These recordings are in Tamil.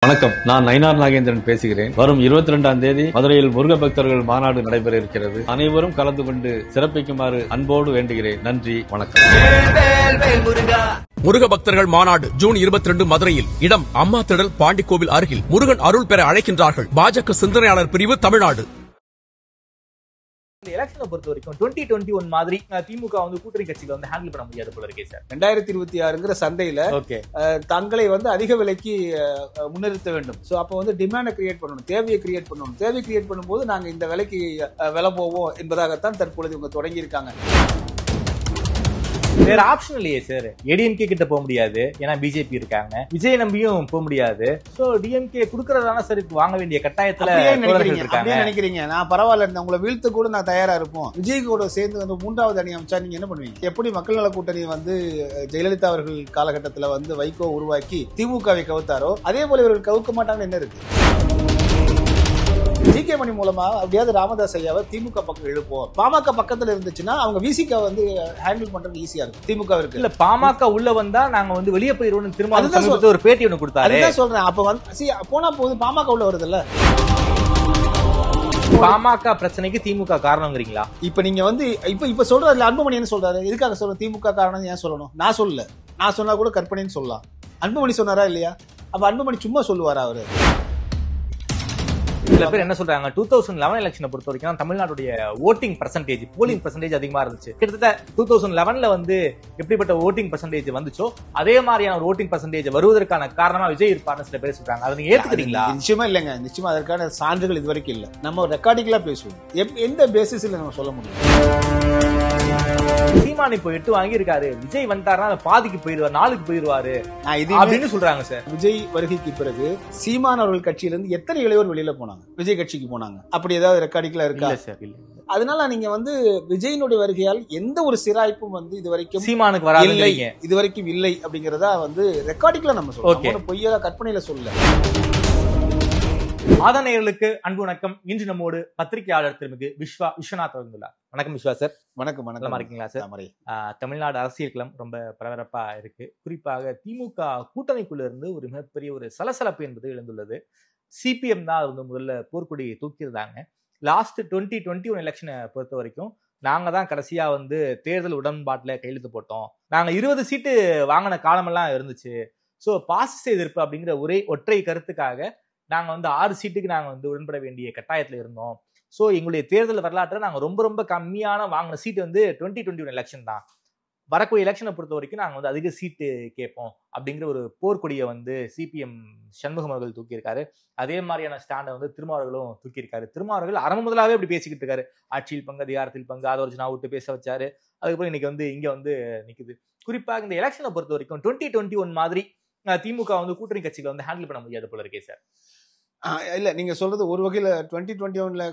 வணக்கம், நான் நயினார் நாகேந்திரன் பேசுகிறேன். வரும் 22ஆம் தேதி மதுரையில் முருக பக்தர்கள் மாநாடு நடைபெற இருக்கிறது. அனைவரும் கலந்து கொண்டு சிறப்பிக்குமாறு அன்போடு வேண்டுகிறேன். நன்றி, வணக்கம். முருக பக்தர்கள் மாநாடு ஜூன் 22 மதுரையில். இடம் அம்மா திடல், பாண்டிக்கோவில் அருகில். முருகன் அருள் பெற அழைக்கின்றார்கள். பாஜக சிந்தனையாளர் பிரிவு, தமிழ்நாடு. இந்த எலெக்ஷனை பொறுத்த வரைக்கும் 2021 மாதிரி திமுக வந்து கூட்டணி கட்சிகளை வந்து ஹேண்டில் பண்ண முடியாது போல இருக்கே சார். 2026ங்கிற சந்தையில தங்களை வந்து அதிக விலைக்கு முன்னிறுத்த வேண்டும். சோ அப்ப வந்து டிமாண்டை கிரியேட் பண்ணணும், தேவையை கிரியேட் பண்ணணும். தேவையை கிரியேட் பண்ணும்போது நாங்க இந்த விலைக்கு விலை போவோம் என்பதாகத்தான் தற்பொழுது இவங்க தொடங்கி இருக்காங்க. வேற ஆப்ஷன் இல்லையே சார். ஏடிஎம்கே கிட்ட போக முடியாது, ஏன்னா பிஜேபி இருக்காங்க. விஜய் நம்பியும் போக முடியாது. சோ டிஎம்கே குடுக்கறதான சரி வாங்க வேண்டிய கட்டாயத்துல நினைக்கிறீங்க. நான் பரவாயில்ல, உங்களை வீழ்த்து கூட நான் தயாரா இருப்போம். விஜய் கூட சேர்ந்து வந்து 3வது அணி அமைச்சா நீங்க என்ன பண்ணுவீங்க? எப்படி மக்கள் நல கூட்டணி வந்து ஜெயலலிதா அவர்கள் காலகட்டத்தில் வந்து வைகோ உருவாக்கி திமுகவை கவுத்தாரோ, அதே போல இவர்கள் கவுக்க மாட்டாங்கன்னு என்ன இருக்கு? ஜிகே மணி மூலமா அப்படியாவது ராமதாஸ் ஐயாவை திமுக பக்கம் எழுப்போம். பாமக பக்கத்துல இருந்துச்சுன்னா அவங்க விசிக வந்து ஹேண்டில் பண்றது ஈஸியா இருக்கும். திமுக இருக்கு இல்ல, பாமக உள்ள வந்தா நாங்க வந்து வெளியே போயிருவோம். திரும்ப ஒரு பேட்டி ஒண்ணு கொடுத்தாரு. அதுதான் சொல்றேன். அப்ப வந்து போனா போது பாமக உள்ள வருது இல்ல. பாமக பிரச்சனைக்கு திமுக காரணம்ங்கிறீங்களா? இப்ப நீங்க வந்து இப்ப சொல்றாரு அன்புமணி என்ன சொல்றாரு? எதுக்காக சொல்ற திமுக காரணம் ஏன் சொல்லணும்? நான் சொல்லல, நான் சொன்னா கூட கற்பனைன்னு சொல்லலாம். அன்புமணி சொன்னாரா இல்லையா? அப்ப அன்புமணி சும்மா சொல்லுவாரா அவரு? சில பேர் என்ன சொல்றாங்க, 2011 எலெக்ஷனை பொறுத்த வரைக்கும் தமிழ்நாட்டுடைய ஓட்டிங் பர்சன்டேஜ், போலிங் பர்சன்டேஜ் அதிகமா இருந்துச்சு. கிட்டத்தட்ட 2011ல வந்து எப்படிப்பட்ட ஓட்டிங் பர்சன்டேஜ் வந்துச்சோ அதே மாதிரியான ஒரு ஓட்டிங் பர்சன்டேஜ் வருவதற்கான காரணமா விஜய் இருப்பார்னு சில பேர் சொல்றாங்க. அதை நீங்க ஏத்துக்கிறீங்களா? நிச்சயமா இல்லைங்க. நிச்சயமா அதற்கான சான்றுகள் இது வரைக்கும் இல்ல. நம்ம ரெக்கார்டிங்களா பேசுவோம். எந்த பேசிஸ்ல நம்ம சொல்ல முடியும்? சீமான் இப்போ 8 வாங்கி இருக்காரு. விஜய் வந்தாருன்னா பாதிக்கு போயிருவாரு, 4க்கு போயிருவாரு அப்படின்னு சொல்றாங்க சார். விஜய் வருகைக்கு பிறகு சீமான் அவர்கள் கட்சியிலிருந்து எத்தனை இளையோர் வெளியில போனாங்க, விஜய் கட்சிக்கு போனாங்க? அப்படி ஏதாவது ரெக்கார்டிங்களா இருக்கா? அதனால நீங்க வந்து விஜயினுடைய வருகையால் எந்த ஒரு சிராய்ப்பும் வந்து இதுவரைக்கும் சீமானுக்கு வராது, இதுவரைக்கும் இல்லை அப்படிங்கறதா வந்து ரெக்கார்டிங்களா நம்ம சொல்றோம். பொய்யா கற்பனையில சொல்லல. ஆதனையர்களுக்கு அன்பு வணக்கம். இன்று நம்மோடு பத்திரிகையாளர் திருமிகு விஸ்வநாத் வந்துள்ளார். வணக்கம் விஸ்வா சார். வணக்கம். நல்லா இருக்கீங்களா சார்? தமிழ்நாடு அரசியல் களம் ரொம்ப பரபரப்பா இருக்கு. குறிப்பாக திமுக கூட்டணிக்குள்ள இருந்து ஒரு மிகப்பெரிய ஒரு சலசலப்பு என்பது எழுந்துள்ளது. சிபிஎம் தான் வந்து முதல்ல போர்க்கொடியை தூக்கியிருந்தாங்க. லாஸ்ட் 2021 எலெக்ஷனை பொறுத்த வரைக்கும் நாங்க தான் கடைசியா வந்து தேர்தல் உடன்பாட்டுல கையெழுத்து போட்டோம். நாங்க 20 சீட்டு வாங்கின காலமெல்லாம் இருந்துச்சு. ஸோ பாசிச எதிர்ப்பு அப்படிங்கிற ஒற்றை கருத்துக்காக நாங்க வந்து 6 சீட்டுக்கு நாங்க வந்து உடன்பட வேண்டிய கட்டாயத்துல இருந்தோம். ஸோ எங்களுடைய தேர்தல் வரலாற்றை நாங்க ரொம்ப ரொம்ப கம்மியான வாங்கின சீட்டு வந்து 2021 எலெக்ஷன் தான். வரக்கூடிய எலெக்ஷனை பொறுத்த வரைக்கும் நாங்க வந்து அதிக சீட்டு கேட்போம் அப்படிங்கிற ஒரு போர்க்கொடியை வந்து சிபிஎம் சண்முகம் அவர்கள் தூக்கியிருக்காரு. அதே மாதிரியான ஸ்டாண்டை வந்து திருமாவர்களும் தூக்கியிருக்காரு. திருமாவர்கள் ஆரம்ப முதலாவே அப்படி பேசிக்கிட்டு இருக்காரு. ஆட்சியில் பங்கு, அதிகாரத்தில் பங்கு, ஆதோர்ஜனா விட்டு பேச வச்சாரு. அதுக்கப்புறம் இன்னைக்கு வந்து இங்க வந்து நிக்குது. குறிப்பாக இந்த எலெக்ஷனை பொறுத்த வரைக்கும் 2021 மாதிரி திமுக வந்து கூட்டணி கட்சிகளை வந்து ஹேண்டில் பண்ண முடியாது போல இருக்கே சார். இல்ல, நீங்க சொல்றது ஒரு வகையில 2021ல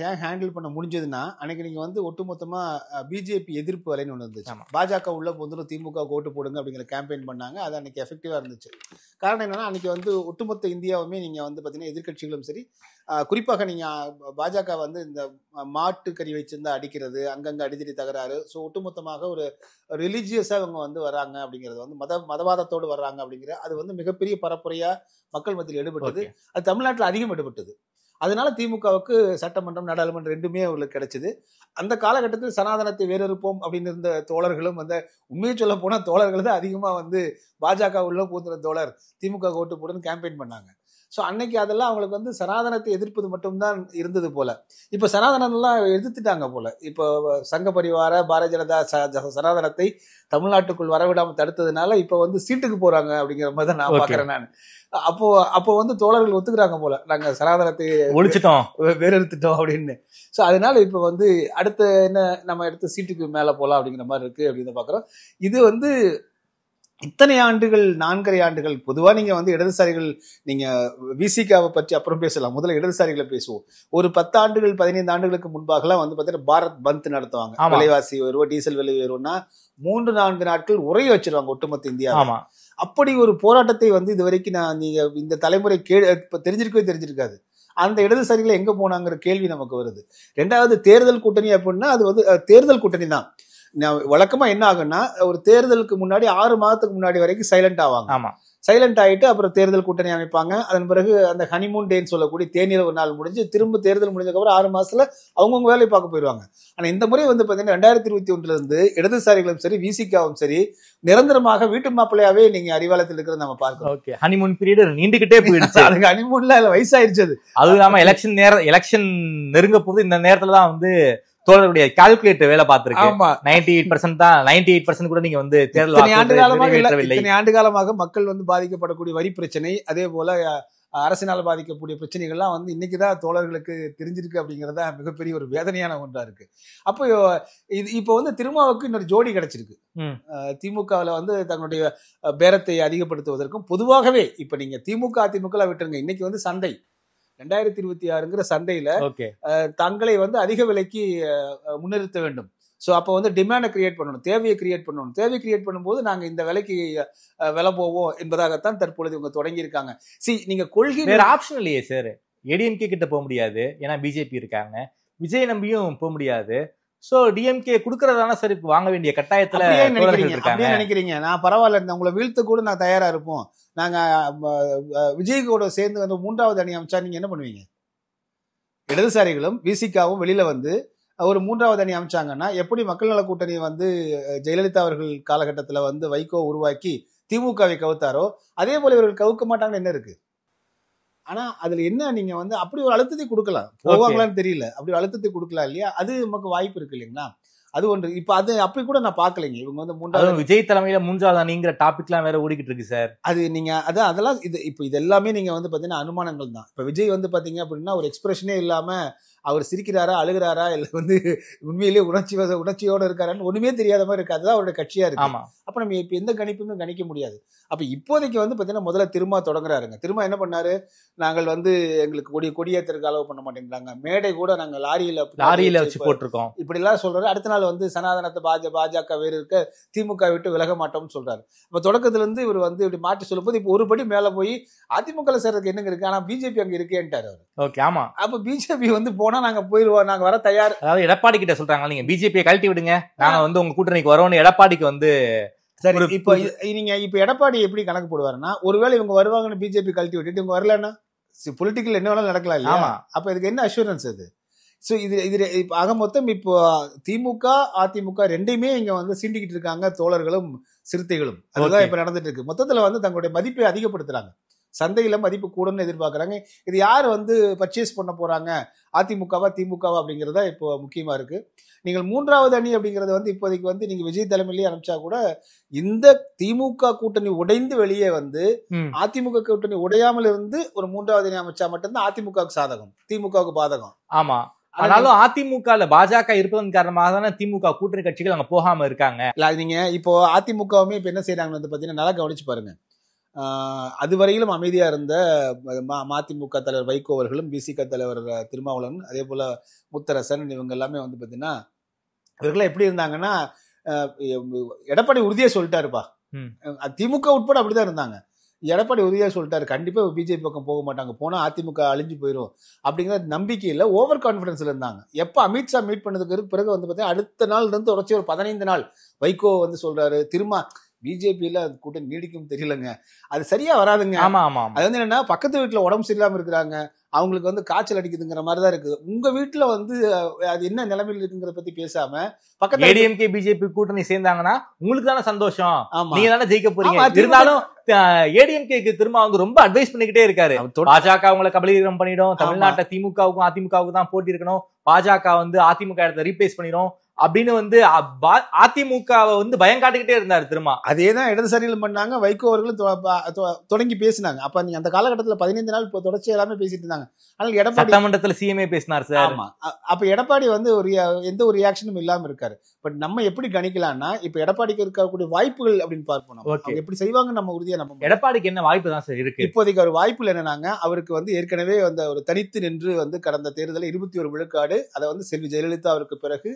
ஏன் ஹேண்டில் பண்ண முடிஞ்சதுன்னா, அன்னைக்கு நீங்க வந்து ஒட்டுமொத்தமா பிஜேபி எதிர்ப்பு அலைன்னு ஒண்ணு இருந்துச்சு. பாஜக உள்ள வந்து திமுக ஓட்டு போடுங்க அப்படிங்கிற கேம்பெயின் பண்ணாங்க. அது அன்னைக்கு எஃபெக்டிவா இருந்துச்சு. காரணம் என்னன்னா, அன்னைக்கு வந்து ஒட்டுமொத்த இந்தியாவுமே நீங்க வந்து பாத்தீங்கன்னா எதிர்கட்சிகளும் சரி, குறிப்பாக நீங்க பாஜக வந்து இந்த மாட்டு கறி வச்சிருந்தா அடிக்கிறது, அங்கங்க அடிதடி தகராறு, ஸோ ஒட்டுமொத்தமாக ஒரு ரிலீஜியஸா அவங்க வந்து வராங்க அப்படிங்கிறது வந்து மதவாதத்தோடு வர்றாங்க அப்படிங்கிற அது வந்து மிகப்பெரிய பரப்புரையா மக்கள் மத்தியில் எடுபட்டது. அது தமிழ்நாட்டில் அதிகம் எடுபட்டது. அதனால திமுகவுக்கு சட்டமன்றம், நாடாளுமன்றம் ரெண்டுமே அவங்களுக்கு கிடைச்சது. அந்த காலகட்டத்தில் சனாதனத்தை வேறறுப்போம் அப்படின்னு இருந்த தோழர்களும் வந்து உண்மையை சொல்ல போனா தோழர்கள் தான் அதிகமா வந்து பாஜக உள்ள பூந்துற தோழர் திமுக ஓட்டு போடுன்னு கேம்பெயின் பண்ணாங்க. ஸோ அன்னைக்கு அதெல்லாம் அவங்களுக்கு வந்து சனாதனத்தை எதிர்ப்பது மட்டும்தான் இருந்தது போல. இப்போ சனாதனம்லாம் எதிர்த்துட்டாங்க போல. இப்போ சங்க பரிவார பாரதிய ஜனதா சனாதனத்தை தமிழ்நாட்டுக்குள் வரவிடாமல் தடுத்ததுனால இப்போ வந்து சீட்டுக்கு போறாங்க அப்படிங்கிற மாதிரி தான் நான் பாக்குறேன். நான் அப்போ வந்து தோழர்கள் ஒத்துக்கிறாங்க போல, நாங்க சனாதனத்தை ஒழிச்சிட்டோம், வேறெடுத்துட்டோம் அப்படின்னு. ஸோ அதனால இப்போ வந்து அடுத்த என்ன நம்ம எடுத்து சீட்டுக்கு மேல போலாம் அப்படிங்கிற மாதிரி இருக்கு அப்படின்னு பாக்குறோம். இது வந்து இத்தனை ஆண்டுகள், 4.5 ஆண்டுகள், பொதுவா நீங்க வந்து இடதுசாரிகள், நீங்க விசிகாவை பற்றி அப்புறம் பேசலாம், முதல்ல இடதுசாரிகளை பேசுவோம். ஒரு 10 ஆண்டுகள் 15 ஆண்டுகளுக்கு முன்பாகலாம் வந்து பாத்தீங்கன்னா பாரத் பந்த் நடத்துவாங்க. விலைவாசி உயர்வு, டீசல் விலை உயர்வுன்னா 3-4 நாட்கள் உரைய வச்சிருவாங்க ஒட்டுமொத்த இந்தியா. அப்படி ஒரு போராட்டத்தை வந்து இது வரைக்கும் நீங்க இந்த தலைமுறை தெரிஞ்சிருக்காது. அந்த இடதுசாரிகளை எங்க போனாங்கிற கேள்வி நமக்கு வருது. 2வது தேர்தல் கூட்டணி அப்படின்னா அது வந்து தேர்தல் கூட்டணி தான். வழக்கமா என்ன ஆகுன்னா, ஒரு தேர்தலுக்கு முன்னாடி 6 மாதத்துக்கு முன்னாடி வரைக்கும் சைலண்ட் ஆவாங்க. சைலண்ட் ஆயிட்டு அப்புறம் தேர்தல் கூட்டணி அமைப்பாங்க. அதன் பிறகு அந்த ஹனிமூன் டேன்னு சொல்லக்கூடிய தேனிலவு நாள் முடிஞ்சு திரும்ப தேர்தல் முடிஞ்சதுக்கப்புறம் 6 மாசத்துல அவங்கவுங்க வேலையை பார்க்க போயிடுவாங்க. ஆனா இந்த முறை வந்து பாத்தீங்கன்னா 2021 இருந்து இடதுசாரிகளும் சரி விசிகாவும் சரி நிரந்தரமாக வீட்டு மாப்பிள்ளையாவே நீங்க அறிவாலயத்தில் இருக்கிறத நம்ம பார்க்கிறோம். ஹனிமூன் பீரியட் நீண்டுகிட்டே போயிடுச்சு. அதுக்கு ஹனிமூன்ல வயசாயிருச்சு. அது இல்லாம எலெக்ஷன் நெருங்க போது இந்த நேரத்துல தான் வந்து தோழருடைய கால்குலேட்டர் வேலை பார்த்திருக்கு. 98% தான், 98% கூட நீங்க வந்து தேர்தல் ஆண்டு காலமாக மக்கள் வந்து பாதிக்கப்படக்கூடிய வரி பிரச்சனை, அதே போல அரசினால் பாதிக்கக்கூடிய பிரச்சனைகள்லாம் வந்து இன்னைக்குதான் தோழர்களுக்கு தெரிஞ்சிருக்கு அப்படிங்கறத மிகப்பெரிய ஒரு வேதனையான ஒன்றா இருக்கு. அப்போ இப்போ வந்து திருமாவுக்கு இன்னொரு ஜோடி கிடைச்சிருக்கு. திமுகவில் வந்து தங்களுடைய பேரத்தை அதிகப்படுத்துவதற்கும் பொதுவாகவே இப்ப நீங்க திமுக அதிமுக விட்டுருங்க, இன்னைக்கு வந்து சந்தை 2026ங்கிற சந்தையில தங்களை வந்து அதிக விலைக்கு முன்னிறுத்த வேண்டும். சோ அப்ப வந்து டிமாண்டை கிரியேட் பண்ணணும், தேவையை கிரியேட் பண்ணணும். தேவை கிரியேட் பண்ணும்போது நாங்க இந்த விலைக்கு விலை போவோம் என்பதாகத்தான் தற்பொழுது இவங்க தொடங்கி இருக்காங்க. நீங்க கொள்கை வேற ஆப்ஷன் இல்லையே சார். ஏடிஎம்கே கிட்ட போக முடியாது, ஏன்னா பிஜேபி இருக்காங்க. விஜய் நம்பியும் போக முடியாது. சோ டிஎம்கே குடுக்கறதான சரி வாங்க வேண்டிய கட்டாயத்துல நினைக்கிறீங்க. நான் பரவாயில்ல, உங்களை வீழ்த்த கூட நான் தயாரா இருப்போம். நாங்க விஜய் கூட சேர்ந்து வந்து 3வது அணி அமைச்சா நீங்க என்ன பண்ணுவீங்க? இடதுசாரிகளும் விசிகாவும் வெளியில வந்து ஒரு 3வது அணி அமைச்சாங்கன்னா எப்படி மக்கள் நல கூட்டணி வந்து ஜெயலலிதா அவர்கள் காலகட்டத்துல வந்து வைகோ உருவாக்கி திமுகவை கவுத்தாரோ அதே போல இவர்கள் கவுக்க மாட்டாங்கன்னு என்ன இருக்கு? ஆனா அதுல என்ன, நீங்க வந்து அப்படி ஒரு அழுத்தத்தை கொடுக்கலாம், போவாங்களான்னு தெரியல, அப்படி ஒரு அழுத்தத்தை கொடுக்கலாம் இல்லையா? அது நமக்கு வாய்ப்பு இருக்கு இல்லைங்களா? அது ஒன்று. இப்ப அது அப்படி கூட நான் பாக்கலைங்க. இவங்க வந்து 3வது விஜய் தலைமையில 3வது அணிங்கிற டாபிக் எல்லாம் வேற ஓடிக்கிட்டு இருக்கு சார். அது நீங்க அதெல்லாம் இது எல்லாமே நீங்க வந்து பாத்தீங்கன்னா அனுமானங்கள் தான். இப்ப விஜய் வந்து பாத்தீங்க அப்படின்னா ஒரு எக்ஸ்பிரஷனே இல்லாம அவர் சிரிக்கிறாரா அழுகிறாரா இல்ல வந்து உண்மையிலேயே உணர்ச்சியோட இருக்காரான்னு ஒண்ணுமே தெரியாத மாதிரி இருக்கு. அதுதான் அவருடைய கட்சியா இருக்கு. அப்ப நம்ம இப்ப எந்த கணிப்புமே கணிக்க முடியாது. அப்ப இப்போதைக்கு வந்து பாத்தீங்கன்னா முதல்ல திரும்ப தொடங்குறாருங்க. திரும்ப என்ன பண்ணாரு, நாங்கள் வந்து எங்களுக்கு கொடியேற்றருக்கு அளவு பண்ண மாட்டேங்கிறாங்க, மேடை கூட நாங்க லாரியில வச்சு போட்டிருக்கோம் இப்படி எல்லாம் சொல்றாரு. அடுத்த நாள் வந்து சனாதனத்தை பாஜக வேறு இருக்க திமுக விட்டு விலக மாட்டோம்னு சொல்றாரு. அப்ப தொடக்கத்துல இருந்து இவர் வந்து இப்படி மாற்றி சொல்லும்போது இப்ப ஒருபடி மேல போய் அதிமுக சேர்றதுக்கு என்னங்க இருக்கு, ஆனா பிஜேபி அங்க இருக்கேன்ட்டாரு அவர். ஓகே, ஆமா. அப்ப பிஜேபி வந்து போனா நாங்க போயிருவோம், நாங்க வர தயார். அதாவது எடப்பாடி கிட்ட சொல்றாங்க, நீங்க பிஜேபியை கழட்டி விடுங்க, நாங்க வந்து உங்க கூட்டணிக்கு வரோம்னு எடப்பாடிக்கு வந்து. சரி, இப்ப நீங்க இப்ப எடப்பாடி எப்படி கணக்கு போடுவாருன்னா, ஒருவேளை இவங்க வருவாங்கன்னு பிஜேபி கழட்டி விட்டுட்டு இவங்க வரலன்னா பொலிட்டிக்கல் என்ன வேணாலும் நடக்கலாம் இல்லையா? அப்ப இதுக்கு என்ன அஷூரன்ஸ் அது? சோ இது ஆக மொத்தம் இப்போ திமுக அதிமுக ரெண்டையுமே இங்க வந்து சீண்டிக்கிட்டு இருக்காங்க, தோழர்களும் சிறுத்தைகளும். அதுதான் இப்ப நடந்துட்டு இருக்கு. மொத்தத்துல வந்து தங்களுடைய மதிப்பை அதிகப்படுத்துறாங்க, சந்தையில மதிப்பு கூடன்னு எதிர்பார்க்கறாங்க. இது யாரு வந்து பர்ச்சேஸ் பண்ண போறாங்க, அதிமுகவா திமுகவா அப்படிங்கறதா இப்போ முக்கியமா இருக்கு. நீங்கள் 3வது அணி அப்படிங்கறது வந்து இப்போதைக்கு வந்து நீங்க விஜய் தலைமையிலேயே அனுப்பிச்சா கூட இந்த திமுக கூட்டணி உடைந்து வெளியே வந்து அதிமுக கூட்டணி உடையாமல் இருந்து ஒரு 3வது அணி அமைச்சா மட்டும்தான் அதிமுகவுக்கு சாதகம், திமுகவுக்கு பாதகம். ஆமா, ஆனாலும் அதிமுக பாஜக இருப்பதன் காரணமாக தானே திமுக கூட்டணி கட்சிகள் அங்க போகாம இருக்காங்க. இல்ல நீங்க இப்போ அதிமுகவுமே இப்ப என்ன செய்யறாங்கன்னு வந்து பாத்தீங்கன்னா நல்லா கவனிச்சு பாருங்க. அதுவரையிலும் அமைதியா இருந்த மதிமுக தலைவர் வைகோ அவர்களும் பிசிக தலைவர் திருமாவளவன் அதே போல முத்தரசன் இவங்க எல்லாமே வந்து பாத்தீங்கன்னா இவர்கள்லாம் எப்படி இருந்தாங்கன்னா, எடப்பாடி உறுதியா சொல்லிட்டாருப்பா, திமுக உட்பட அப்படிதான் இருந்தாங்க. எடப்பாடி உறுதியா சொல்லிட்டாரு, கண்டிப்பா பிஜேபி பக்கம் போக மாட்டாங்க, போனா அதிமுக அழிஞ்சு போயிடும் அப்படிங்கிற நம்பிக்கையில ஓவர் கான்பிடன்ஸ்ல இருந்தாங்க. எப்ப அமித்ஷா மீட் பண்ணதுக்கு பிறகு வந்து பாத்தீங்கன்னா அடுத்த நாள் இருந்து தொடர்ச்சி ஒரு 15 நாள் வைகோ வந்து சொல்றாரு, திரும்ப பிஜேபியில கூட்டணி நீடிக்கும் தெரியலங்க, அது சரியா வராதுங்க. அது வந்து என்னன்னா பக்கத்து வீட்டுல உடம்பு சரியில்லாம இருக்கிறாங்க, அவங்களுக்கு வந்து காய்ச்சல் அடிக்குதுங்கிற மாதிரிதான் இருக்குது. உங்க வீட்டுல வந்து அது என்ன நிலைமையில இருக்குங்கிற பத்தி பேசாம பக்கத்துல ஏடிஎம்கே பிஜேபி கூட்டணி சேர்ந்தாங்கன்னா உங்களுக்கு தானே சந்தோஷம், நீங்க தானே ஜெயிக்க போறீங்க. இருந்தாலும் ஏடிஎம்கேக்கு திரும்ப வந்து ரொம்ப அட்வைஸ் பண்ணிக்கிட்டே இருக்காரு, பாஜக அவங்களை கபலீகரம் பண்ணிடும், தமிழ்நாட்டை திமுகவுக்கும் அதிமுகவுக்கும் தான் போட்டி இருக்கணும், பாஜக வந்து அதிமுக இடத்தை ரீப்ளேஸ் பண்ணிடும் அப்படின்னு வந்து அதிமுகவை வந்து பயம் காட்டிக்கிட்டே இருந்தாரு திரும்ப. அதேதான் இடதுசாரிகளும் பண்ணாங்க, வைகோ அவர்களும் தொடங்கி பேசினாங்க. அப்ப நீங்க அந்த காலகட்டத்தில் 15 நாள் தொடர்ச்சி எல்லாமே பேசிட்டு இருந்தாங்க. ஆனால் எடப்பாடி சட்டமன்றத்துல சிஎம்ஏ பேசினார் சார். ஆமா, அப்ப எடப்பாடி வந்து எந்த ஒரு ரியாக்ஷனும் இல்லாம இருக்காரு. பட் நம்ம எப்படி கணிக்கலாம்னா, இப்ப எடப்பாடிக்கு இருக்கக்கூடிய வாய்ப்புகள் அப்படின்னு பார்ப்போம், எப்படி செய்வாங்க நம்ம உறுதியா நம்ம. எடப்பாடிக்கு என்ன வாய்ப்பு தான் சார் இருக்கு இப்போதைக்கு? ஒரு வாய்ப்புல என்னன்னாங்க, அவருக்கு வந்து ஏற்கனவே அந்த ஒரு தனித்து நின்று வந்து கடந்த தேர்தலில் 21 விழுக்காடு, அதை வந்து செல்வி ஜெயலலிதா அவருக்கு பிறகு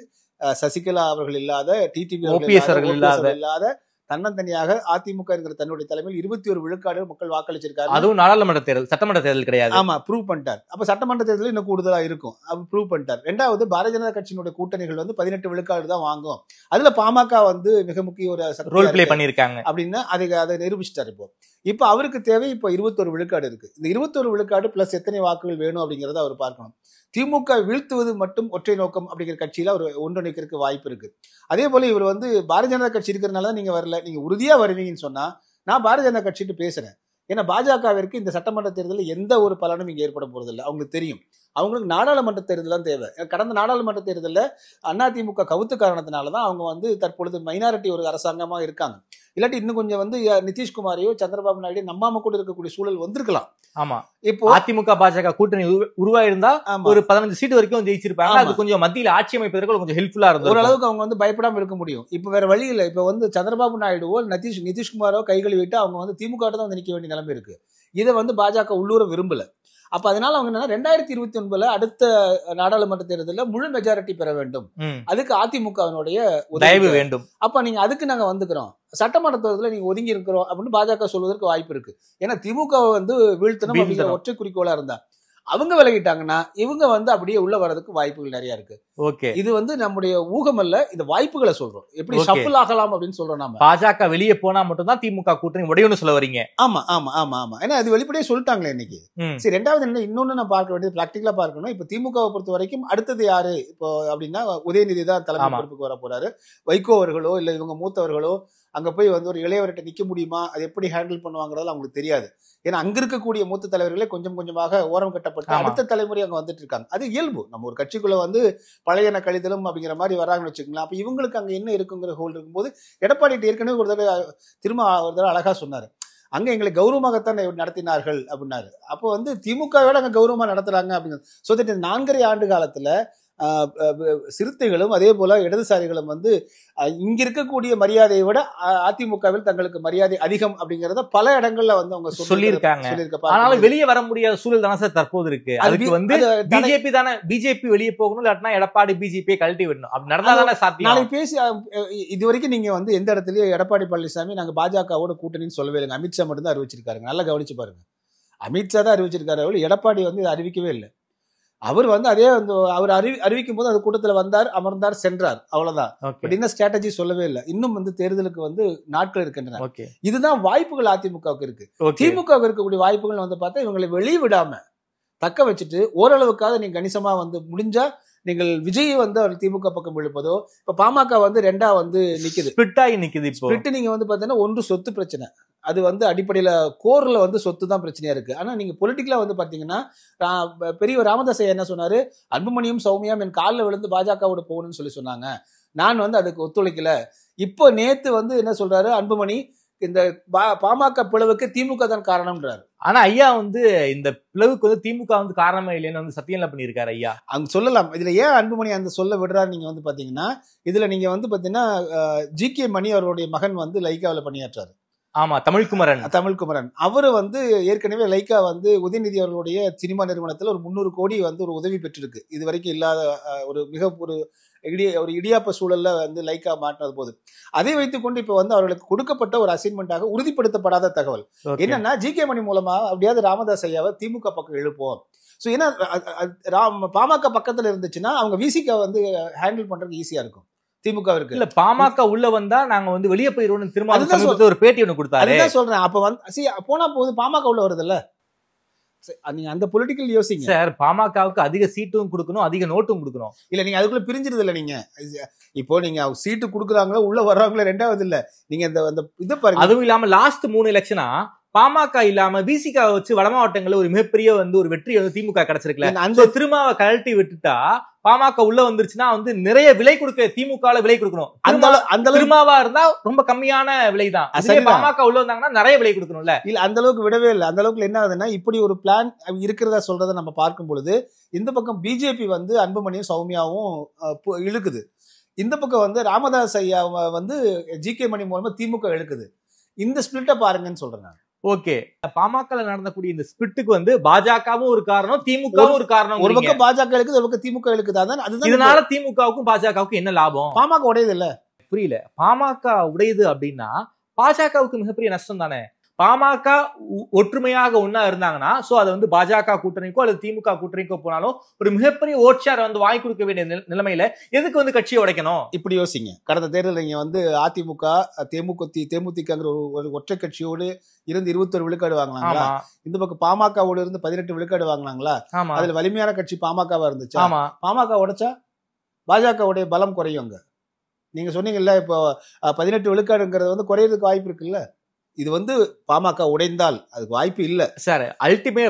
சசிகலா அவர்கள் இல்லாத, டிடிவி அவர்கள் இல்லாத தன்னந்தனியாக அதிமுக என்கிற தன்னுடைய தலைமையில் 21 விழுக்காடு மக்கள் வாக்களிச்சிருக்காரு. அதுவும் நாடாளுமன்ற தேர்தல், சட்டமன்ற தேர்தல் கிடையாது. ஆமா, ப்ரூவ் பண்ணிட்டார். அப்ப சட்டமன்ற தேர்தல் இன்னும் கூடுதலா இருக்கும், ப்ரூவ் பண்ணிட்டார். ரெண்டாவது பாரதிய ஜனதா கட்சியினுடைய கூட்டணிகள் வந்து 18 விழுக்காடு தான் வாங்கும். அதுல பாமக வந்து மிக முக்கிய ஒரு ரோல் பிளே பண்ணிருக்காங்க அப்படின்னு அதை நிரூபிச்சிட்டாரு. இப்போ இப்ப அவருக்கு தேவை இப்ப 21 விழுக்காடு இருக்கு. இந்த 21 விழுக்காடு பிளஸ் எத்தனை வாக்குகள் வேணும் அப்படிங்கறத அவர் பார்க்கணும். திமுக வீழ்த்துவது மட்டும் ஒற்றை நோக்கம் அப்படிங்கிற கட்சியில அவர் ஒன்றிணைக்கிறதுக்கு வாய்ப்பு இருக்கு. அதே போல இவர் வந்து பாரதிய ஜனதா கட்சி இருக்கிறதுனால நீங்க வரல, நீங்க உறுதியா வருவீங்கன்னு சொன்னா நான் பாரதிய ஜனதா கட்சிட்டு பேசுறேன். ஏன்னா பாஜகவிற்கு இந்த சட்டமன்ற தேர்தலில் எந்த ஒரு பலனும் இங்க ஏற்பட போறதில்லை. அவங்களுக்கு தெரியும், அவங்களுக்கு நாடாளுமன்ற தேர்தல் தான் தேவை. கடந்த நாடாளுமன்ற தேர்தலில் அதிமுக கவுத்து காரணத்தினாலதான் அவங்க வந்து தற்பொழுது மைனாரிட்டி ஒரு அரசாங்கமா இருக்காங்க. இல்லாட்டி இன்னும் கொஞ்சம் வந்து நிதிஷ்குமாரையோ சந்திரபாபு நாயுடு நம்பாம கூட இருக்கக்கூடிய சூழல் வந்திருக்கலாம். ஆமா, இப்போ அதிமுக பாஜக கூட்டணி உருவாயிருந்தா ஒரு 15 சீட் வரைக்கும் ஜெயிச்சிருப்பாங்க. அது கொஞ்சம் மத்தியில ஆட்சி அமைப்பதற்கு கொஞ்சம் ஹெல்ப்ஃபுல்லா இருந்தது. ஓரளவுக்கு அவங்க வந்து பயப்படாம இருக்க முடியும். இப்ப வேற வழி இல்லை. இப்ப வந்து சந்திரபாபு நாயுடுவோ நிதிஷ்குமாரோ கைகளை விட்டு அவங்க வந்து திமுக தான் வந்து நிக்க வேண்டிய நிலைமை இருக்கு. இதை வந்து பாஜக உள்ளூர விரும்பல. அப்ப அதனால அவங்க என்ன 2029 அடுத்த நாடாளுமன்ற தேர்தலில் முழு மெஜாரிட்டி பெற வேண்டும். அதுக்கு அதிமுகவினுடைய உதவி வேண்டும். அப்ப நீங்க அதுக்கு நாங்க வந்துக்கிறோம், சட்டமன்ற தேர்தலில் நீங்க ஒதுங்கி இருக்கிறோம் அப்படின்னு பாஜக சொல்வதற்கு வாய்ப்பு இருக்கு. ஏன்னா திமுக வந்து வீழ்த்தணும் அப்படிங்கிற ஒற்றை குறிக்கோளா இருந்தா அவங்க விலகிட்டாங்கன்னா இவங்க வந்து அப்படியே உள்ள வர்றதுக்கு வாய்ப்புகள் நிறைய இருக்கு. ஓகே, இது வந்து நம்முடைய ஊகம் அல்ல, இந்த வாய்ப்புகளை சொல்றோம். எப்படி ஷஃபிள் ஆகலாம் அப்படின்னு சொல்றோம். நாம பாஜக வெளியே போனா மட்டும் தான் திமுக கூட்டணி உடையும்னு சொல்ல வரீங்க? ஆமா ஆமா ஆமா ஆமா. ஏன்னா அது வெளிப்படையே சொல்லிட்டாங்களே இன்னைக்கு. சரி, ரெண்டாவது என்ன இன்னொன்னு நான் பார்க்க வேண்டியது பிராக்டிகலா பார்க்கணும். இப்ப திமுகவை பொறுத்த வரைக்கும் அடுத்தது யாரு இப்போ அப்படின்னா உதயநிதி தான் தலைமை பொறுப்புக்கு வர போறாரு. வைகோ அவர்களோ இல்ல இவங்க மூத்தவர்களோ அங்க போய் வந்து ஒரு இளையவர்கிட்ட நிக்க முடியுமா, அது எப்படி ஹேண்டில் பண்ணுவாங்கிறது அவங்களுக்கு தெரியாது. ஏன்னா அங்க இருக்கக்கூடிய மூத்த தலைவர்களே கொஞ்சம் கொஞ்சமாக ஓரம் கட்டப்பட்டு அடுத்த தலைமுறை அங்க வந்துட்டு இருக்காங்க. அது இயல்பு. நம்ம ஒரு கட்சிக்குள்ள வந்து பழையன கழிதலும் அப்படிங்கிற மாதிரி வராங்கன்னு வச்சுக்கலாம். அப்ப இவங்களுக்கு அங்க என்ன இருக்குங்கிற ஹோல் இருக்கும்போது எடப்பாடி ஏற்கனவே ஒரு தடவை திரும்ப ஒரு தடவை அழகா சொன்னாரு, அங்க எங்களை கௌரவமாகத்தான் நடத்தினார்கள் அப்படின்னாரு. அப்போ வந்து திமுகவோட அங்க கௌரவமா நடத்துறாங்க அப்படின்னு. ஸோ தட் 4.5 ஆண்டு காலத்துல சிறுத்தைகளும் அதே போல இடதுசாரிகளும் வந்து இங்க இருக்கக்கூடிய மரியாதையை விட அதிமுகவில் தங்களுக்கு மரியாதை அதிகம் அப்படிங்கறத பல இடங்கள்ல வந்து அவங்க சொல்லியிருக்காங்க. ஆனாலும் வெளியே வர முடியாத சூழல் தானே சார் தற்போது இருக்கு. அதுக்கு வந்து பிஜேபி தானே, பிஜேபி வெளியே போகணும், இல்லாட்டினா எடப்பாடி பிஜேபியை கழட்டி விடணும். அப்படி நடந்தா தானே சாத்தியம். நாளைக்கு பேசி இது வரைக்கும் நீங்க வந்து எந்த இடத்துலயும் எடப்பாடி பழனிசாமி நாங்க பாஜகவோட கூட்டணின்னு சொல்லவே இல்லைங்க. அமித்ஷா மட்டும் தான் அறிவிச்சிருக்காருங்க. நல்லா கவனிச்சு பாருங்க, அமித்ஷா தான் அறிவிச்சிருக்காரு, எடப்பாடி வந்து இதை அறிவிக்கவே இல்லை. அவர் வந்து அதே வந்து அவர் அறிவிக்கும் போது அந்த கூட்டத்தில் வந்தார், அமர்ந்தார், சென்றார், அவ்வளவுதான். பட் என்ன ஸ்ட்ராட்டஜி சொல்லவே இல்லை. இன்னும் வந்து தேர்தலுக்கு வந்து நாட்கள் இருக்கின்றன. இதுதான் வாய்ப்புகள் அதிமுகவுக்கு இருக்கு. திமுகவுக்கு இருக்கக்கூடிய வாய்ப்புகள் வந்து பார்த்தா இவங்களை வெளிவிடாம தக்க வச்சுட்டு ஓரளவுக்காக நீங்க கணிசமா வந்து முடிஞ்சா நீங்கள் விஜய் வந்து அவர் திமுக பக்கம் இழுப்பதோ, இப்ப பாமக வந்து ரெண்டா வந்து நிக்குது, ஸ்பிளிட்டாகி நிக்குது. இப்போ நீங்க வந்து பாத்தீங்கன்னா ஒன்று சொத்து பிரச்சனை, அது வந்து அடிப்படையில கோர்ல வந்து சொத்து தான் பிரச்சனையா இருக்கு. ஆனா நீங்க பொலிட்டிக்கலா வந்து பாத்தீங்கன்னா பெரிய ராமதாஸ் என்ன சொன்னாரு, அன்புமணியும் சௌமியாவும் என் காலில் விழுந்து பாஜகவோட போகணும்னு சொல்லி சொன்னாங்க, நான் வந்து அதுக்கு ஒத்துழைக்கல. இப்போ நேத்து வந்து என்ன சொல்றாரு அன்புமணி, இந்த பாமக பிளவுக்கு திமுக தான் காரணம்ன்றாரு. ஆனா ஐயா வந்து இந்த பிளவுக்கு வந்து திமுக வந்து காரணமே இல்லைன்னு வந்து சத்தியம் பண்ணியிருக்காரு ஐயா. அங்க சொல்லலாம். இதுல ஏன் அன்புமணி அந்த சொல்ல விடுறாரு நீங்க வந்து பாத்தீங்கன்னா, இதுல நீங்க வந்து பாத்தீங்கன்னா ஜி.கே. மணி அவருடைய மகன் வந்து லைக்காவில் பணியாற்றாரு. ஆமா, தமிழ்குமரன் அவரு வந்து ஏற்கனவே லைக்கா வந்து உதயநிதி அவர்களுடைய சினிமா நிறுவனத்துல ஒரு 300 கோடி வந்து ஒரு உதவி பெற்றிருக்கு. இது வரைக்கும் இல்லாத ஒரு இடியாப்ப சூழல்ல வந்து லைக்கா மாற்றினது போது அதை வைத்துக் கொண்டு இப்ப வந்து அவர்களுக்கு கொடுக்கப்பட்ட ஒரு அசைன்மெண்டாக உறுதிப்படுத்தப்படாத தகவல் என்னன்னா, ஜி.கே. மணி மூலமா அப்படியாவது ராமதாஸ் ஐயாவை திமுக பக்கம் எழுப்போம். சோ ஏன்னா பாமக பக்கத்துல இருந்துச்சுன்னா அவங்க விசிக வந்து ஹேண்டில் பண்றதுக்கு ஈஸியா இருக்கும். திமுக இருக்கு இல்ல, பாமக உள்ள வந்தா நாங்க வந்து வெளியே போயிருவோம் திரும்ப ஒரு பேட்டி ஒண்ணு கொடுத்தாரு. அதுதான் சொல்றேன். அப்ப வந்து போனா போது பாமக உள்ள வருது இல்ல, நீங்க அந்த பொலிட்டிக்கல் யோசிங்க சார். பாமகவுக்கு அதிக சீட்டும் கொடுக்கணும், அதிக நோட்டும் கொடுக்கணும். இல்ல நீங்க அதுக்குள்ள பிரிஞ்சிருது இல்ல. நீங்க இப்போ நீங்க சீட்டு கொடுக்குறாங்களோ உள்ள வர்றவங்களோ ரெண்டாவது இல்ல. நீங்க இந்த இதை பாருங்க. அதுவும் இல்லாம லாஸ்ட் 3 எலெக்ஷனா பாமக இல்லாம விசிக வச்சு வட மாவட்டங்கள்ல ஒரு மிகப்பெரிய வந்து ஒரு வெற்றி வந்து திமுக கிடைச்சிருக்கல. அந்த திருமாவை கழட்டி விட்டுட்டா பாமக உள்ள வந்துருச்சுன்னா வந்து நிறைய விலை கொடுக்க திமுக விலை கொடுக்கணும். அந்த திருமாவா இருந்தா ரொம்ப கம்மியான விலை தான். பாமக உள்ள வந்தாங்கன்னா நிறைய விலை கொடுக்கணும்ல. இல்ல அந்த அளவுக்கு விடவே இல்லை. அந்த அளவுக்கு என்ன ஆகுதுன்னா, இப்படி ஒரு பிளான் இருக்கிறதா சொல்றதை நம்ம பார்க்கும் பொழுது இந்த பக்கம் பிஜேபி வந்து அன்புமணியும் சௌமியாவும் இழுக்குது, இந்த பக்கம் வந்து ராமதாஸ் ஐயா வந்து ஜி.கே. மணி மூலமா திமுக இழுக்குது. இந்த ஸ்பிளிட்ட பாருங்கன்னு சொல்றேன். ஓகே, பாமக நடந்தக்கூடிய இந்த ஸ்பிளிட்டுக்கு வந்து பாஜகவும் ஒரு காரணம், திமுகவும் ஒரு காரணம். ஒரு பக்கம் பாஜக இழுக்குது, ஒரு பக்கம் திமுக இழுக்குது. இதனால திமுகவுக்கும் பாஜகவுக்கும் என்ன லாபம்? பாமக உடையது இல்ல. புரியல. பாமக உடையுது அப்படின்னா பாஜகவுக்கு மிகப்பெரிய நஷ்டம் தானே. பாமக ஒற்றுமையாக ஒன்னா இருந்தாங்கன்னா சோ அது வந்து பாஜக கூட்டணிக்கோ அல்லது திமுக கூட்டணிக்கோ போனாலும் ஒரு மிகப்பெரிய ஓட் ஷேர் வந்து வாங்கி கொடுக்க வேண்டிய நிலைமையில எதுக்கு வந்து கட்சியை உடைக்கணும்? இப்படி யோசிங்க. கடந்த தேர்தலில் நீங்க வந்து அதிமுக தேமுதிகங்கிற ஒரு ஒற்றை கட்சியோடு இருந்து 21 விழுக்காடு வாங்கினாங்களா? இந்த பக்கம் பாமகவோடு இருந்து 18 விழுக்காடு வாங்கினாங்களா? அதுல வலிமையான கட்சி பாமகவா இருந்துச்சு. பாமக உடைச்சா பாஜகவுடைய பலம் குறையுங்க. நீங்க சொன்னீங்கல்ல இப்போ 18 விழுக்காடுங்கிறது வந்து குறையறதுக்கு வாய்ப்பு இருக்குல்ல. இது வந்து பாமக உடைந்தால் அதுக்கு வாய்ப்பு இல்ல சார்.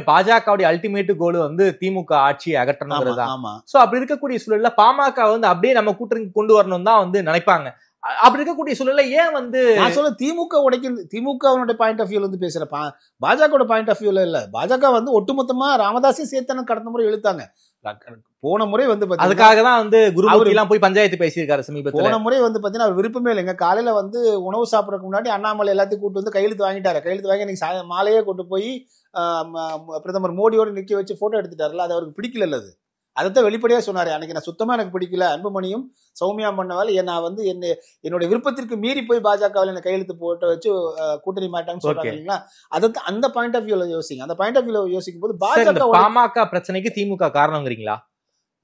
பாஜகவுடைய அல்டிமேட் கோல் வந்து திமுக ஆட்சியை அகற்றணுங்கிறது. சோ அப்படி இருக்கக்கூடிய சூழல்ல பாமக வந்து அப்படியே நம்ம கூட்டணிக்கு கொண்டு வரணும் தான் வந்து நினைப்பாங்க. அப்படி இருக்கக்கூடிய சூழல்ல ஏன் வந்து நான் சொல்ல திமுக உடைக்கிறது திமுகவுடைய பாயிண்ட் ஆஃப் வியூல வந்து பேசுறேன். பாஜக பாயிண்ட் ஆஃப் வியூல இல்ல. பாஜக வந்து ஒட்டுமொத்தமா ராமதாஸையும் சேர்த்தான கடந்த முறை இழுத்தாங்க. போன முறை வந்து அதுக்காக தான் வந்து குருமூர்த்தி எல்லாம் போய் பஞ்சாயத்து பேசியிருக்காரு சமீபத்துல. போன முறை வந்து பாத்தீங்கன்னா அவர் விருப்பமே இல்லைங்க. காலையில வந்து உணவு சாப்பிடறதுக்கு முன்னாடி அண்ணாமலை எல்லாத்தையும் கூட்டு வந்து கையெழுத்து வாங்கிட்டாரு. கையெழுத்து வாங்கி நீங்க மாலையே கொண்டு போய் பிரதமர் மோடியோட நிக்க வச்சு போட்டோ எடுத்துட்டாருல. அது அவருக்கு பிடிக்கல. அது அதைத்தான் வெளிப்படையா சொன்னாரு. அன்னைக்கு நான் சுத்தமா எனக்கு பிடிக்கல, அன்புமணியும் சௌமியா பண்ணவால் நான் வந்து என்னோட விருப்பத்திற்கு மீறி போய் பாஜகவில் என்ன கையெழுத்து போட்டு வச்சு கூட்டணி மாட்டாங்கன்னு சொல்றாங்க இல்லைங்களா? அதான் அந்த பாயிண்ட் ஆஃப் வியூல யோசிங்க. அந்த பாயிண்ட் ஆஃப் வியூல யோசிக்கும் போது பாமக பிரச்சனைக்கு திமுக காரணம்ங்கிறீங்களா?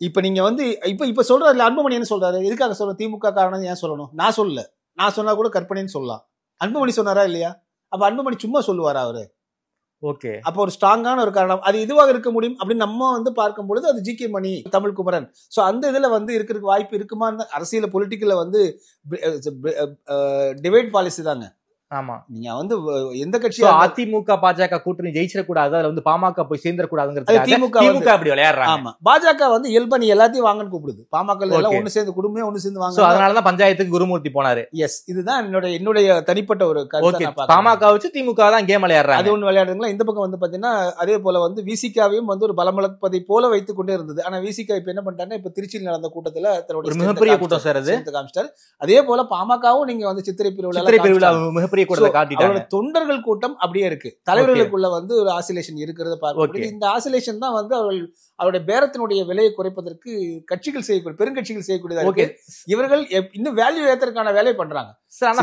இப்ப நீங்க வந்து இப்ப சொல்றாரு அன்புமணி என்ன சொல்றாரு? எதுக்காக சொல்ற திமுக காரணம் ஏன் சொல்லணும்? நான் சொல்லல. நான் சொன்னா கூட கற்பனைன்னு சொல்லலாம். அன்புமணி சொன்னாரா இல்லையா? அப்ப அன்புமணி சும்மா சொல்லுவாரா அவரு? ஓகே, அப்ப ஒரு ஸ்ட்ராங்கான ஒரு காரணம் அது இதுவாக இருக்க முடியும் அப்படின்னு நம்ம வந்து பார்க்கும் பொழுது அது ஜி.கே. மணி, தமிழ்குமரன். சோ அந்த இதுல வந்து இருக்கிறதுக்கு வாய்ப்பு இருக்குமா? அரசியல் பொலிட்டிக்கல்ல வந்து டிவைட் பாலிசி தாங்க. ஆமா, நீங்க வந்து எந்த கட்சி அதிமுக பாஜக கூட்டணி ஜெயிச்சிடக்கூடாது, அதுல வந்து பாமக போய் சேர்ந்துடக்கூடாதுங்கிறது திமுக அப்படி விளையாடுறாங்க. ஆமா, பாஜக வந்து இயல்பா நீ எல்லாத்தையும் வாங்கன்னு கூப்பிடுது. பாமக எல்லாம் ஒண்ணு சேர்ந்து குடும்பமே ஒண்ணு சேர்ந்து வாங்க. அதனாலதான் பஞ்சாயத்துக்கு குருமூர்த்தி போனாரு. எஸ், இதுதான் என்னுடைய தனிப்பட்ட ஒரு கருத்து. பாமக வச்சு திமுக தான் கேம் விளையாடுறாங்க. அது ஒண்ணு விளையாடுங்களா. இந்த பக்கம் வந்து பாத்தீங்கன்னா அதே போல வந்து விசிகாவையும் வந்து ஒரு பலமளப்பதை போல வைத்துக் கொண்டே இருந்தது. ஆனா விசிகா இப்ப என்ன பண்ணிட்டாருன்னா இப்ப திருச்சியில் நடந்த கூட்டத்துல தன்னுடைய மிகப்பெரிய கூட்டம் காமிச்சிட்டாரு. அதே போல பாமகவும் நீங்க வந்து சித்திரை பிரிவுல தொண்டர்கள் கூட்டம் அப்படியே இருக்கு. தலைவர்களுக்குள்ள வந்து ஒரு ஆசிலேஷன் இருக்கிறத பார்க்க. இந்த ஆசிலேஷன் தான் வந்து அவருடைய பேரத்தினுடைய விலையை குறைப்பதற்கு கட்சிகள் செய்யக்கூடிய பெருங்கட்சிகள் செய்யக்கூடியதா இருக்கு. இவர்கள் இன்னும் வேல்யூ ஏத்துறதுக்கான வேலையை பண்றாங்க.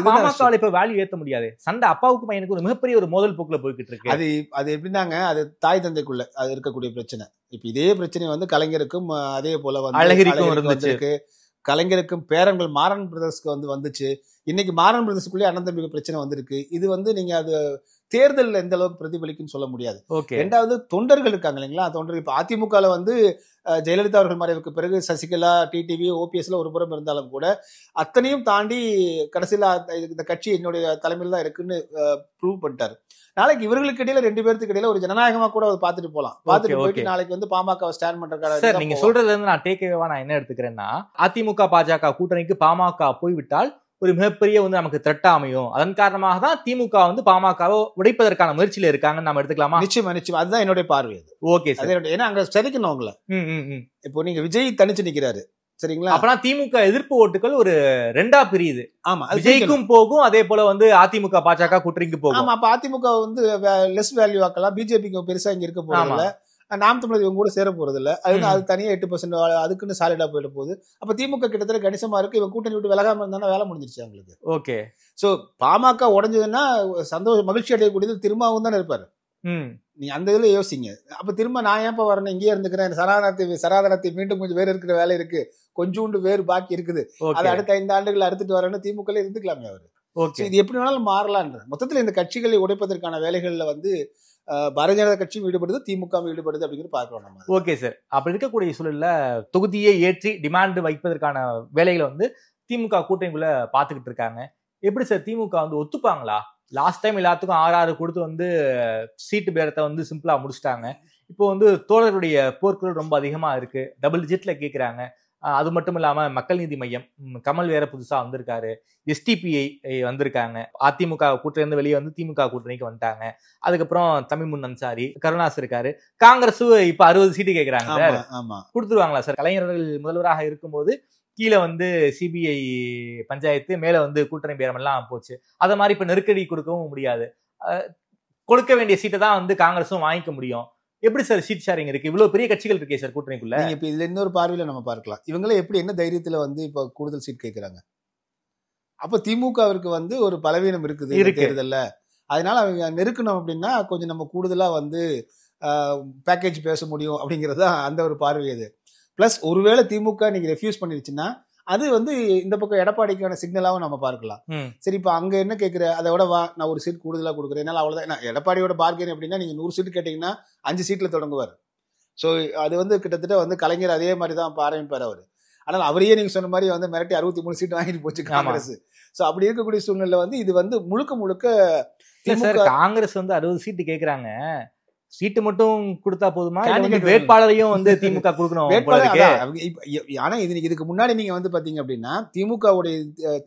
பாமக இப்ப வேல்யூ ஏத்த முடியாது. சண்டை அப்பாவுக்கு பையனுக்கு ஒரு மிகப்பெரிய ஒரு மோதல் போக்குல போய்கிட்டு இருக்கு. அது எப்படின்னாங்க, அது தாய் தந்தைக்குள்ள அது இருக்கக்கூடிய பிரச்சனை. இப்ப இதே பிரச்சனை வந்து கலைஞருக்கும் அதே போல வந்து அழகிரிக்கும் கலைஞருக்கும் பேரன்கள் மாறன் பிரதர்ஸ்க்கு வந்துச்சு. இன்னைக்கு மாறன் பிரதர்ஸ்க்குள்ளே அண்ணன் தம்பி பிரச்சனை வந்திருக்கு. இது வந்து நீங்க அது தேர்தல் எந்த அளவுக்கு பிரதிபலிக்குன்னு சொல்ல முடியாது. ரெண்டாவது தொண்டர்கள் இருக்காங்க இல்லைங்களா, தொண்டர்கள் இப்ப அதிமுகல வந்து ஜெயலலிதா அவர்கள் மறைவுக்கு பிறகு சசிகலா, டிடிவி, ஓபிஎஸ்ல ஒரு புறம் இருந்தாலும் கூட அத்தனையும் தாண்டி கடைசியில இந்த கட்சி என்னுடைய தலைமையில் தான் இருக்குன்னு ப்ரூவ் பண்ணிட்டாரு. நாளைக்கு இவர்களுக்கு இடையில 2 பேருக்கு இடையில ஒரு ஜனநாயகமா கூட பார்த்துட்டு போலாம். பார்த்துட்டு போயிட்டு நாளைக்கு வந்து பாமக ஸ்டாண்ட் பண்றதுக்காக. நீங்க சொல்றதுல இருந்து நான் டேக்அவேவா நான் என்ன எடுத்துக்கிறேன்னா, அதிமுக பாஜக கூட்டணிக்கு பாமக போய்விட்டால் ஒரு மிகப்பெரிய வந்து நமக்கு த்ரெட்டா அமையும். அதன் காரணமாக தான் திமுக வந்து பாமகவை உடைப்பதற்கான முயற்சியில இருக்காங்கன்னு நம்ம எடுத்துக்கலாமா? நிச்சயமா நிச்சயமா, அதுதான் என்னுடைய பார்வை. Okay sir. ஏன்னா அங்க செதைக்கணும் அவங்கள. இப்போ நீங்க விஜய் தனிச்சு நிக்கிறாரு சரிங்களா, அப்பனா திமுக எதிர்ப்பு ஓட்டுகள் ஒரு 2ஆ பிரியுது. ஆமா, விஜய்க்கும் போகும், அதே போல வந்து அதிமுக பாஜக கூட்டணிக்கு போகும். ஆமா, அப்ப அதிமுக வந்து லெஸ் வேல்யூ ஆக்கலாம். பிஜேபிக்கு பெருசா இங்க இருக்க போறதில்ல, நாம் தமிழர் இவங்க கூட சேர போறது இல்ல. அது தனியா 8% அதுக்குன்னு சாலிடா போயிட போகுது. அப்ப திமுக கிட்டத்தட்ட கணிசமா இருக்கு. இவங்க கூட்டணி விட்டு விலகாம இருந்தா வேலை முடிஞ்சிருச்சு அவங்களுக்கு. ஓகே, சோ பாமக உடைஞ்சதுன்னா சந்தோஷம் மகிழ்ச்சி அடையக்கூடியது திரும்பவும் தானே இருப்பாரு. நீ அந்த இதுல யோசிங்க. அப்ப திரும்ப நான் ஏன்ப்பா வரணும், இங்கேயே இருந்துக்கிறேன், சனாதனத்தை மீண்டும் கொஞ்சம் வேறு இருக்கிற வேலை இருக்கு, கொஞ்சோண்டு வேறு பாக்கி இருக்குது, அது அடுத்த 5 ஆண்டுகள் அடுத்துட்டு வரேன்னு திமுக இருந்துக்கலாமே அவரு. இது எப்படி வேணாலும் மாறலான்ற மொத்தத்துல இந்த கட்சிகளை உடைப்பதற்கான வேலைகள்ல வந்து பாரதிய ஜனதா கட்சியும் ஈடுபடுது, திமுகவும் ஈடுபடுது அப்படிங்கிறது பார்க்கிறோம் நம்ம. Okay sir. அப்படி இருக்கக்கூடிய சூழல்ல தொகுதியை ஏற்றி டிமாண்ட் வைப்பதற்கான வேலைகளை வந்து திமுக கூட்டணிக்குள்ள பாத்துக்கிட்டு இருக்காங்க. எப்படி சார் திமுக வந்து ஒத்துப்பாங்களா? லாஸ்ட் டைம் எல்லாத்துக்கும் 6 கொடுத்து வந்து சீட்டு பேரத்தை வந்து சிம்பிளா முடிச்சிட்டாங்க. இப்போ வந்து தோழருடைய போர்க்குரல் ரொம்ப அதிகமா இருக்கு, டபுள் டிஜிட்ல கேட்கிறாங்க. அது மட்டும் இல்லாம மக்கள் நீதி மையம் கமல் வேற புதுசா வந்திருக்காரு, எஸ்டிபிஐ வந்திருக்காங்க, அதிமுக கூட்டணியிலிருந்து வெளியே வந்து திமுக கூட்டணிக்கு வந்துட்டாங்க. அதுக்கப்புறம் தமிழ்முன் அன்சாரி, கருணாஸ் இருக்காரு, காங்கிரஸ் இப்ப 60 சீட்டு கேட்கிறாங்க சார். கொடுத்துருவாங்களா சார்? கலைஞர்கள் முதல்வராக இருக்கும்போது கீழே வந்து சிபிஐ பஞ்சாயத்து, மேல வந்து கூட்டணி பேரம் எல்லாம் போச்சு. அத மாதிரி இப்ப நெருக்கடி கொடுக்கவும் முடியாது. கொடுக்க வேண்டிய சீட்டை தான் வந்து காங்கிரஸும் வாங்கிக்க முடியும். எப்படி சார் சீட் ஷேரிங் இருக்கு? இவ்வளவு பெரிய கட்சிகள் இருக்கே சார் கூட்டணிக்குள்ள. இப்ப இதுல இன்னொரு பார்வையில நம்ம பார்க்கலாம், இவங்களே எப்படி என்ன தைரியத்துல வந்து இப்ப கூடுதல் சீட் கேட்கிறாங்க. அப்ப திமுகவிற்கு வந்து ஒரு பலவீனம் இருக்குது தேர்தல்ல. அதனால அவங்க நெருக்கணும் அப்படின்னா கொஞ்சம் நம்ம கூடுதலா வந்து பேக்கேஜ் பேச முடியும் அப்படிங்கிறது தான் அந்த ஒரு பார்வை. இது பிளஸ் ஒருவேளை திமுக நீங்க ரெஃப்யூஸ் பண்ணிருச்சுன்னா அது வந்து இந்த பக்கம் எடப்பாடிக்கான சிக்னலாவும் நம்ம பார்க்கலாம். சரி, இப்ப அங்க என்ன கேட்கிற, அதை விட வா நான் ஒரு சீட் கூடுதலா கொடுக்குறேன், என்னால அவ்வளவுதான். எடப்பாடியோட பார்கெயின் அப்படின்னா நீங்க 100 சீட் கேட்டீங்கன்னா 5 சீட்ல தொடங்குவார். ஸோ அது வந்து கிட்டத்தட்ட வந்து கலைஞர் அதே மாதிரி தான் ஆரம்பிப்பார் அவர். ஆனால் அவரையே நீங்க சொன்ன மாதிரி வந்து மிரட்டி 63 சீட் வாங்கிட்டு போச்சு காங்கிரஸ். ஸோ அப்படி இருக்கக்கூடிய சூழ்நிலை வந்து இது வந்து முழுக்க காங்கிரஸ் வந்து 60 சீட்டு கேட்கறாங்க. சீட்டு மட்டும் கொடுத்தா போதுமா, வேட்பாளரையும் வந்து திமுக கொடுக்கணும்? ஆனா இதுக்கு முன்னாடி நீங்க வந்து பாத்தீங்க அப்படின்னா திமுகவுடைய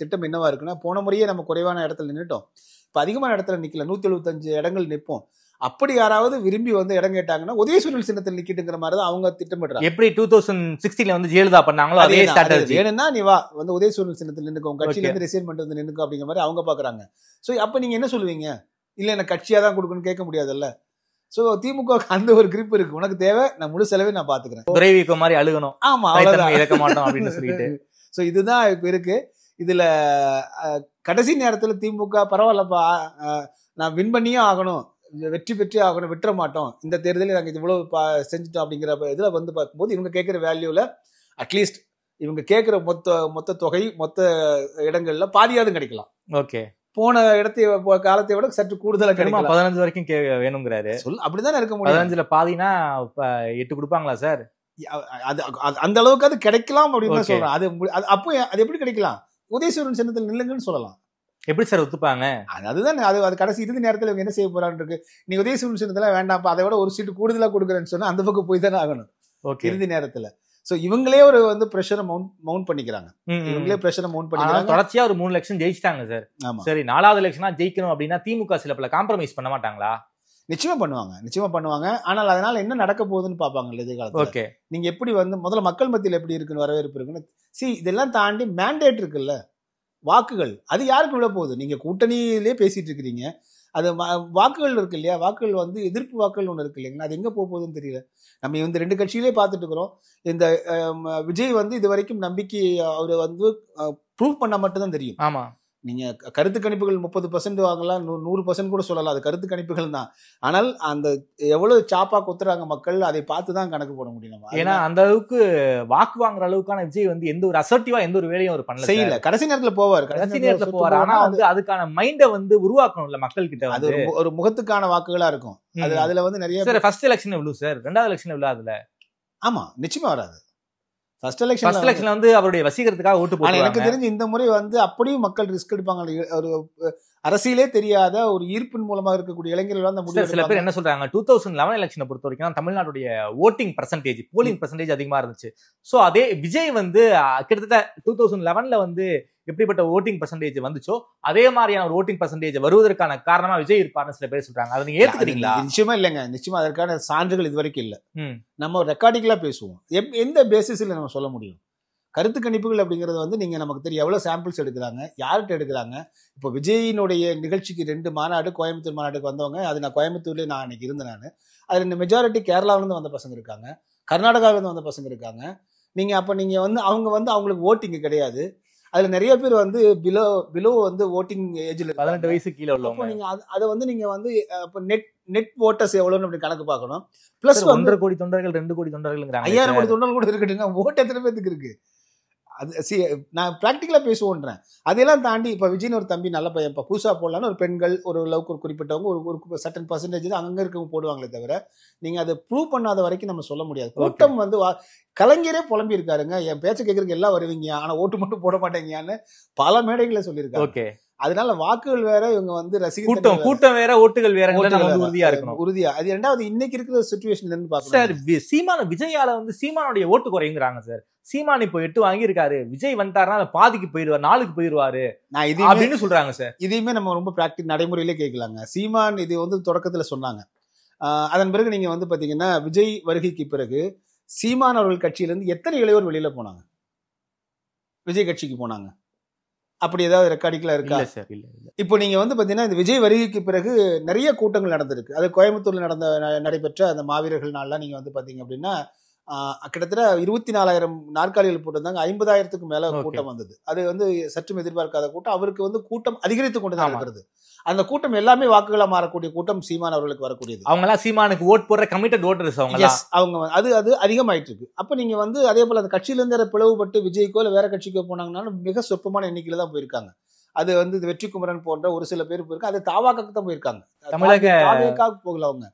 திட்டம் என்னவா இருக்குன்னா, போன முறையே நம்ம குறைவான இடத்துல நின்னுட்டோம், இப்ப அதிகமான இடத்துல நிக்கல, 175 இடங்கள் நிற்போம். அப்படி யாராவது விரும்பி வந்து இடம் கேட்டாங்கன்னா உதயசூரியன் சின்னத்தில் நிக்கிட்டுங்கிற மாதிரி தான் அவங்க திட்டமிடுறாங்க. எப்படி 2016 வந்து ஜெயலலிதா பண்ணாங்களோ அதே ஸ்ட்ராட்டஜி. வேணும்னா நீ வா வந்து உதயசூரியன் சின்னத்தில் நின்னுக்கோ, உங்க கட்சியில இருந்து ரிசைன் பண்ணிட்டு வந்து நின்னுக்கோ அப்படிங்கிற மாதிரி அவங்க பாக்குறாங்க. சோ அப்ப நீங்க என்ன சொல்லுவீங்க? இல்ல எனக்கு கட்சியா தான் கொடுக்கணும்னு கேட்க முடியாதுல்ல. சோ திமுக அந்த ஒரு கிரிப் இருக்கு, உனக்கு தேவை நான் முழு செலவே நான் பாத்துக்கிறேன், துரைவிக்கு மாதிரி அழுகணும், ஆமா இழக்க மாட்டோம் அப்படின்னு சொல்லிட்டு. சோ இதுதான் இப்ப இருக்கு. இதுல கடைசி நேரத்துல திமுக பரவாயில்லப்பா நான் வின் பண்ணியே ஆகணும், வெற்றி பெற்றே ஆகணும், விட்டுற மாட்டோம், இந்த தேர்தலில் நாங்க இவ்வளவு செஞ்சுட்டோம் அப்படிங்கிற இதுல வந்து பார்க்கும்போது இவங்க கேட்கிற வேல்யூல அட்லீஸ்ட் இவங்க கேட்கிற மொத்த தொகை மொத்த இடங்கள்ல பாதியாவது கிடைக்கலாம். ஓகே, போன காலத்தை விட சற்று கூடுதலா கிடைக்கும். 15 வரைக்கும் வேணுங்கிறாரு. அப்படிதான் இருக்க முடியும். 15ல பாதினா 8 கொடுப்பாங்களா சார்? அது அந்த அளவுக்கு அது கிடைக்கலாம் அப்படின்னு சொல்றேன். அது அப்போ அது எப்படி கிடைக்கலாம்? உதயசூரியன் சின்னத்தில் நில்லுங்கன்னு சொல்லலாம். எப்படி சார் ஒத்துப்பாங்க? அதுதான் அது கடைசி இறுதி நேரத்தில் இவங்க என்ன செய்ய போறான்னு இருக்கு. நீ உதயசூரியன் சின்னத்துல வேண்டாம்ப்பா, அதை விட ஒரு சீட்டு கூடுதலா கொடுக்குறேன்னு சொன்னா அந்த பக்கம் போய் தானே ஆகணும் இறுதி நேரத்துல. சோ இவங்களே ஒரு வந்து பிரஷரை மவுண்ட் பண்ணிக்கிறாங்க. இவங்களே பிரஷரை மவுண்ட் பண்ணிக்கிறாங்க. தொடர்ச்சியா ஒரு 3 எலெக்ஷன் ஜெயிச்சிட்டாங்க சார். சரி, 4வது எலெக்ஷனா ஜெயிக்கணும் அப்படின்னா திமுக சில பல காம்ப்ரமைஸ் பண்ண மாட்டாங்களா? நிச்சயமா பண்ணுவாங்க. ஆனால் அதனால என்ன நடக்க போகுதுன்னு பாப்பாங்கல்ல எதிர்காலத்துல. ஓகே, நீங்க எப்படி வந்து முதல்ல மக்கள் மத்தியில் எப்படி இருக்குன்னு வரவேற்பு இருக்குன்னு இதெல்லாம் தாண்டி மேண்டேட் இருக்குல்ல, வாக்குகள் அது யாருக்கு விட போகுது? நீங்க கூட்டணியிலே பேசிட்டு இருக்கிறீங்க, அது வாக்குகள் இருக்கு இல்லையா, வாக்குகள் வந்து எதிர்ப்பு வாக்குகள் ஒண்ணு இருக்கு இல்லைங்களா, அது எங்க போகுதுன்னு தெரியல. நம்ம வந்து 2 கட்சியிலே பார்த்துட்டு இருக்கிறோம். இந்த விஜய் வந்து இது வரைக்கும் நம்பிக்கை அவரு வந்து ப்ரூவ் பண்ண மட்டும் தான் தெரியும். ஆமா, நீங்க கருத்து கணிப்புகள் 30% வாங்கலாம், 100% கூட சொல்லலாம், அது கருத்து கணிப்புகள் தான். ஆனால் அந்த எவ்வளவு சாப்பா கொத்துறாங்க மக்கள், அதை பார்த்துதான் கணக்கு போட முடியும். ஏன்னா அந்த அளவுக்கு வாக்கு வாங்குற அளவுக்கான விஜய் வந்து எந்த ஒரு அசர்ட்டிவா எந்த ஒரு வேலையும் அவர் பண்ணல, செய்யல. கடைசி நேரத்துல போவார். ஆனா வந்து அதுக்கான மைண்ட வந்து உருவாக்கணும்ல மக்கள் கிட்ட. அது ஒரு முகத்துக்கான வாக்குகளா இருக்கும். அதுல வந்து நிறைய சார் ஃபர்ஸ்ட் எலெக்ஷன் எவ்வளவு சார், 2வது எலெக்ஷன் எவ்வளவு? அதுல ஆமா நிச்சயமா வராது. ஃபர்ஸ்ட் எலெக்ஷன்ல வந்து அவருடைய வசீகரத்துக்காக ஓட்டு போடுவாங்க. எனக்கு தெரிஞ்சு இந்த முறை வந்து அப்படியும் மக்கள் ரிஸ்க் எடுப்பாங்க. ஒரு அரசியலே தெரியாத ஒரு ஈர்ப்பின் மூலமா இருக்கக்கூடிய இளைஞர்கள் வந்து முடிவு. சில பேர் என்ன சொல்றாங்க, 2011 எலெக்ஷனை பொறுத்த வரைக்கும் தமிழ்நாட்டுடைய ஓட்டிங் பர்சன்டேஜ், போலிங் பர்சன்டேஜ் அதிகமா இருந்துச்சு. சோ அதே விஜய் வந்து கிட்டத்தட்ட 2011 வந்து எப்படிப்பட்ட ஓட்டிங் பர்சன்டேஜ் வந்துச்சோ அதே மாதிரியான ஒரு ஓட்டிங் பர்சன்டேஜ் வருவதற்கான காரணமா விஜய் இருப்பார்னு சில பேர் சொல்றாங்க. அதை நீங்க ஏத்துக்கிறீங்களா? நிச்சயமா இல்லைங்க, நிச்சயமா அதற்கான சான்றுகள் இது வரைக்கும் இல்ல. நம்ம ரெக்கார்டிங்களா பேசுவோம், எந்த பேசிஸ்ல நம்ம சொல்ல முடியும்? கருத்து கணிப்புகள் அப்படிங்கிறது வந்து நீங்க நமக்கு தெரியும் எவ்வளவு சாம்பிள்ஸ் எடுக்கிறாங்க, யார்கிட்ட எடுக்கிறாங்க. இப்போ விஜயினுடைய நிகழ்ச்சிக்கு 2 மாநாடு, கோயம்புத்தூர் மாநாட்டுக்கு வந்தவங்க, அது நான் கோயம்புத்தூர்லேயே நான் அன்னைக்கு இருந்தேன். அதுல இந்த மெஜாரிட்டி கேரளாவிலிருந்து வந்த பசங்க இருக்காங்க, கர்நாடகாவிலிருந்து வந்த பசங்க இருக்காங்க. நீங்க அப்ப நீங்க வந்து அவங்க வந்து அவங்களுக்கு ஓட்டிங் கிடையாது. அதுல நிறைய பேர் வந்து பிலோ வந்து ஓட்டிங் ஏஜ்ல 18 வயசு கீழே உள்ளவங்க. நீங்க அதை வந்து நீங்க வந்து நெட் ஓட்டர்ஸ் எவ்வளவுன்னு அப்படி கணக்கு பார்க்கணும். பிளஸ் 1.5 கோடி தொண்டர்கள், 2 கோடி தொண்டர்கள், 5000 கோடி தொண்டர்கள் கூட இருக்கட்டுங்க, ஓட்டு எத்தனை பேருக்கு இருக்கு? அது நான் பிராக்டிகலா பேசுவோன்றேன். அதெல்லாம் தாண்டி இப்ப விஜய்னு ஒரு தம்பி நல்ல பையன், இப்ப புதுசா போடலான்னு ஒரு பெண்கள் ஒரு அளவுக்கு ஒரு குறிப்பிட்டவங்க ஒரு சர்டன் பர்சன்டேஜ் தான் அங்க இருக்கவங்க போடுவாங்களே தவிர நீங்க அதை ப்ரூவ் பண்ணாத வரைக்கும் நம்ம சொல்ல முடியாது. கூட்டம் வந்து கலைஞரே புலம்பி இருக்காருங்க, என் பேச்ச கேட்கறதுக்கு எல்லாம் வருவீங்க ஆனா ஓட்டு மட்டும் போட மாட்டேங்கன்னு பல மேடைகளை சொல்லியிருக்காங்க. அதனால வாக்குகள் வேற, இவங்க வந்து ரசிகர் கூட்டம் வேற, ஓட்டுகள் வேற, உறுதியா இருக்கணும். உறுதியா அது ரெண்டாவது இன்னைக்கு இருக்கிற சிச்சுவேஷன்ல இருந்து பாக்கணும் சார். சீமான விஜயால வந்து சீமானுடைய ஓட்டு குறையுங்கிறாங்க சார். சீமான் இப்போ 8 வாங்கியிருக்காரு, விஜய் வந்துட்டாருன்னா பாதிக்கு போயிடுவார், 4க்கு போயிடுவாரு அப்படின்னு சொல்றாங்க சார். இதையுமே நம்ம ரொம்ப பிராக்டிஸ் நடைமுறையிலே கேட்கலாங்க. சீமான் இது வந்து தொடக்கத்துல சொன்னாங்க. அதன் பிறகு நீங்க வந்து பாத்தீங்கன்னா விஜய் வருகைக்கு பிறகு சீமான் அவர்கள் கட்சியிலிருந்து எத்தனை இளையோர் வெளியில போனாங்க, விஜய் கட்சிக்கு போனாங்க? அப்படி ஏதாவது ரெக்கார்டிக்கலா இருக்கா? இப்போ நீங்க வந்து பாத்தீங்கன்னா இந்த விஜய் வருகைக்கு பிறகு நிறைய கூட்டங்கள் நடந்திருக்கு. அது கோயம்புத்தூர்ல நடைபெற்ற அந்த மாவீரர்கள் நாள்லாம் நீங்க வந்து பாத்தீங்க அப்படின்னா கிட்டத்தட்ட 24,000 நாற்காலிகள் போட்டிருந்தாங்க. 50,000க்கு மேல கூட்டம் வந்தது. அது வந்து சற்றும் எதிர்பார்க்காத கூட்டம். அவருக்கு வந்து கூட்டம் அதிகரித்து கொண்டுதான் இருக்கிறது. அந்த கூட்டம் எல்லாமே வாக்குகளா மாறக்கூடிய கூட்டம் சீமான் அவர்களுக்கு வரக்கூடியது. அவங்க எல்லாம் சீமானுக்கு ஓட் போடுற கமிட்டட் ஓட்டர்ஸ் அவங்க அது அதிகமாயிட்டு இருக்கு. அப்ப நீங்க வந்து அதே போல அந்த கட்சியில இருந்து பிளவுபட்டு விஜய்க்கோ இல்ல வேற கட்சிக்கோ போனாங்கன்னா மிக சொற்பமான எண்ணிக்கையில தான் போயிருக்காங்க. அது வந்து வெற்றி குமரன் போன்ற ஒரு சில பேர் போயிருக்காங்க. அது தாவாக்காக்கு தான் போயிருக்காங்க, தமிழக போகல அவங்க.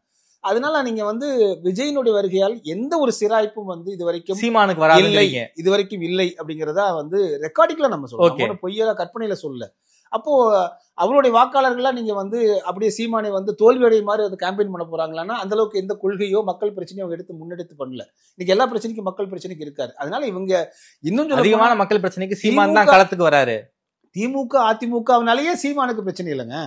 அதனால நீங்க வந்து விஜயினுடைய வருகையால் எந்த ஒரு சிராய்ப்பும் வந்து இது வரைக்கும் சீமானுக்கு வரவில்லை, இது வரைக்கும் இல்லை அப்படிங்கறதா வந்து ரெக்கார்டிங்ல நம்ம சொல்றோம், பொய்யல கற்பனையில சொல்ல. அப்போ அவருடைய வாக்காளர்கள்லாம் நீங்க வந்து அப்படியே சீமானை வந்து தோல்வியடைய மாதிரி அது கேம்பெயின் பண்ண போறாங்களான்னா அந்த அளவுக்கு எந்த கொள்கையோ மக்கள் பிரச்சனையோ எடுத்து முன்னெடுத்து பண்ணல. இன்னைக்கு எல்லா பிரச்சனைக்கும் மக்கள் பிரச்சனைக்கு இருக்காரு. அதனால இவங்க இன்னும் அதிகமான மக்கள் பிரச்சனைக்கு சீமான் தான் களத்துக்கு வராரு. திமுக அதிமுகவினாலேயே சீமானுக்கு பிரச்சனை இல்லைங்க.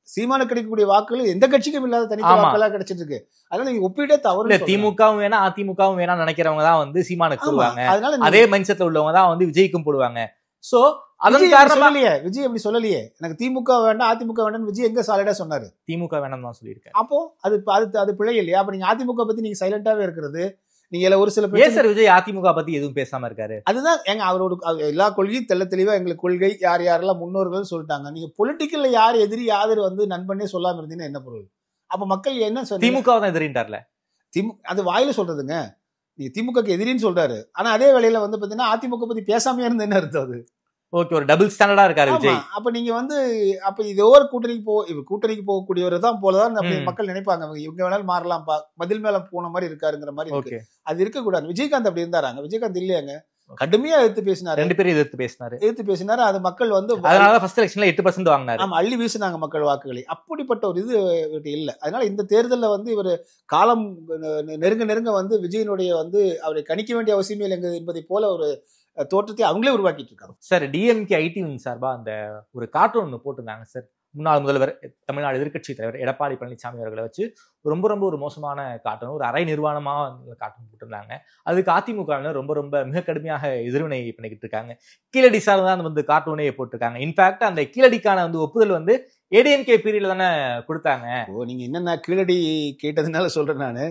சீமானுக்கு கிடைக்கக்கூடிய வாக்குகள் எந்த கட்சிக்கும் இல்லாத தனித்த வாக்குகளா கிடைச்சிட்டு இருக்கு. அதனால நீங்க ஒப்பிட்டே தவறு. திமுகவும் வேணா அதிமுகவும் வேணா நினைக்கிறவங்க தான் வந்து சீமானுக்கு போடுவாங்க. அதே மைண்ட் செட்ல உள்ளவங்க தான் வந்து விஜய்க்கும் போடுவாங்க. சோ அதன் காரணமா விஜய் அப்படி சொல்லலையே, எனக்கு திமுக வேண்டாம் அதிமுக வேண்டாம் விஜய் எங்க சாலிடா சொன்னாரு. திமுக வேண்டாம் தான் சொல்லியிருக்கேன். அப்போ அது பிழை இல்லையா? அப்ப நீங்க அதிமுக பத்தி நீங்க சைலண்டாவே இருக்கிறது. நீங்க ஒரு சில பேர் விஜய் அதிமுக பத்தி எதுவும் பேசாம இருக்காரு. அதுதான் எங்க அவரோட எல்லா கொள்கையும் தெளிவா எங்களுக்கு கொள்கை யார் யாரெல்லாம் முன்னோர்கள் சொல்லிட்டாங்க. நீங்க பொலிட்டிக்கல்ல யார் எதிரி யாரு வந்து நண்பனே சொல்லாம இருந்தீங்கன்னா என்ன பொருள்? அப்ப மக்கள் என்ன சொல்ல திமுக தான் எதிரின்றார்ல. அது வாயில சொல்றதுங்க. நீங்க திமுக எதிரின்னு சொல்றாரு. ஆனா அதே வேளையில வந்து பாத்தீங்கன்னா அதிமுக பத்தி பேசாம இருந்து என்ன அர்த்தம்? அது ஓகே, ஒரு டபுள் ஸ்டாண்டர்டா இருக்காரு விஜய். அப்ப நீங்க வந்து அப்ப இது ஒரு கூட்டணிக்கு போகக்கூடியவர் தான் போலதான் மக்கள் நினைப்பாங்க. இவங்க வேணாலும் மாறலாம், மதில் மேல போன மாதிரி இருக்காருங்கிற மாதிரி இருக்கு. அது இருக்கக்கூடாது. விஜயகாந்த் அப்படி இருந்தாராங்க? விஜயகாந்த் இல்லையாங்க, கடுமையா எதிர்த்து பேசினாரு. 2 பேரும் எதிர்த்து பேசினாரு. அது மக்கள் வந்து அதனால ஃபர்ஸ்ட் எலெக்ஷன்ல 8% வாங்கினாரு. ஆமா, அள்ளி வீசினாங்க மக்கள் வாக்குகளை. அப்படிப்பட்ட ஒரு இது இல்ல. அதனால இந்த தேர்தல்ல வந்து இவர் காலம் நெருங்க வந்து விஜயனுடைய வந்து அவரை கணிக்க வேண்டிய அவசியமே இல்லை என்பதை போல ஒரு தோற்றத்தை அவங்களே உருவாக்கிட்டு இருக்காங்க. சார், டிஎம்கே ஐடி விங் சார்பா அந்த ஒரு கார்ட்டூன் ஒன்று போட்டிருந்தாங்க சார். முன்னாள் முதல்வர் தமிழ்நாடு எதிர்க்கட்சி தலைவர் எடப்பாடி பழனிசாமி அவர்களை வச்சு ரொம்ப ஒரு மோசமான கார்ட்டூன், ஒரு அரை நிர்வாணமா கார்ட்டூன் போட்டிருந்தாங்க. அதுக்கு அதிமுக ரொம்ப மிக கடுமையாக எதிர்வினை பண்ணிக்கிட்டு இருக்காங்க. கீழடி சார் தான் வந்து கார்ட்டூனே போட்டிருக்காங்க. இன்ஃபேக்ட் அந்த கீழடிக்கான வந்து ஒப்புதல் வந்து ஏடிஎம்கே பீரியட்ல தானே கொடுத்தாங்க. நீங்க என்னன்னா கீழடி கேட்டதுனால சொல்றேன் நானு.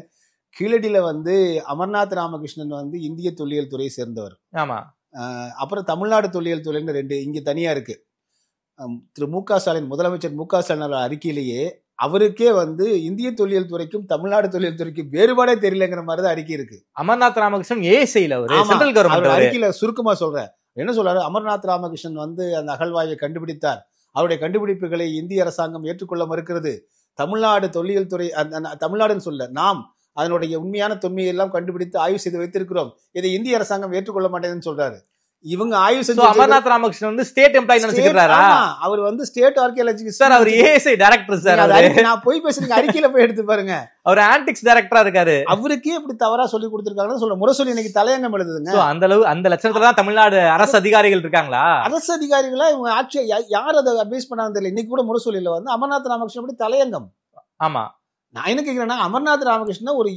கீழடியில வந்து அமர்நாத் ராமகிருஷ்ணன் வந்து இந்திய தொல்லியல் துறையை சேர்ந்தவர். ஆமா. அப்புறம் தமிழ்நாடு தொல்லியல் துறைன்னு 2 இங்க தனியா இருக்கு. திரு மு.க. ஸ்டாலின், முதலமைச்சர் மு.க. ஸ்டாலின் அறிக்கையிலேயே அவருக்கே வந்து இந்திய தொல்லியல் துறைக்கும் தமிழ்நாடு தொல்லியல் துறைக்கும் வேறுபாடே தெரியலங்கிற மாதிரி தான் அறிக்கை இருக்கு. அமர்நாத் ராமகிருஷ்ணன் ஏஎஸ்ஐல சென்ட்ரல் கவர்மெண்ட் அறிக்கையில சுருக்கமா சொல்றேன். என்ன சொல்றாரு? அமர்நாத் ராமகிருஷ்ணன் வந்து அந்த அகழ்வாயை கண்டுபிடித்தார். அவருடைய கண்டுபிடிப்புகளை இந்திய அரசாங்கம் ஏற்றுக்கொள்ள மறுக்கிறது. தமிழ்நாடு தொல்லியல் துறை, தமிழ்நாடுன்னு சொல்ல, நாம் அதனுடைய உண்மையான தொன்மையை எல்லாம் கண்டுபிடித்து ஆய்வு செய்து வைத்திருக்கிறோம். இதை இந்திய அரசாங்கம் ஏற்றுக்கொள்ள மாட்டேங்குதுன்னு சொல்றாரு. இவங்க ஆய்வு செஞ்சு அமர்நாத் ராமகிருஷ்ணன் வந்து ஸ்டேட் எம்ப்ளாயி நினைச்சுக்கிறாரா? அவர் வந்து ஸ்டேட் ஆர்கியாலஜி சார், அவர் ஏஎஸ்ஐ டைரக்டர் சார். நான் போய் பேசுறீங்க, அறிக்கையில போய் எடுத்து பாருங்க. அவர் ஆன்டிக்ஸ் டைரக்டரா இருக்காரு. அவருக்கே இப்படி தவறா சொல்லி கொடுத்திருக்காங்கன்னு சொல்ல முரசொலி இன்னைக்கு தலையங்கம் எழுதுதுங்க. அந்த அளவு அந்த லட்சணத்துல தான் தமிழ்நாடு அரசு அதிகாரிகள் இருக்காங்களா? அரசு அதிகாரிகளா இவங்க ஆட்சி யார் அதை அட்வைஸ் பண்ணாங்க தெரியல. இன்னைக்கு கூட முரசொலியில வந்து அமர்நாத் ராமகிருஷ்ணன் அப்படி தலையங்கம். ஆமா, நான் என்ன கேக்குறேன்னா, அமர்நாத் ராமகிருஷ்ணன் ஒரு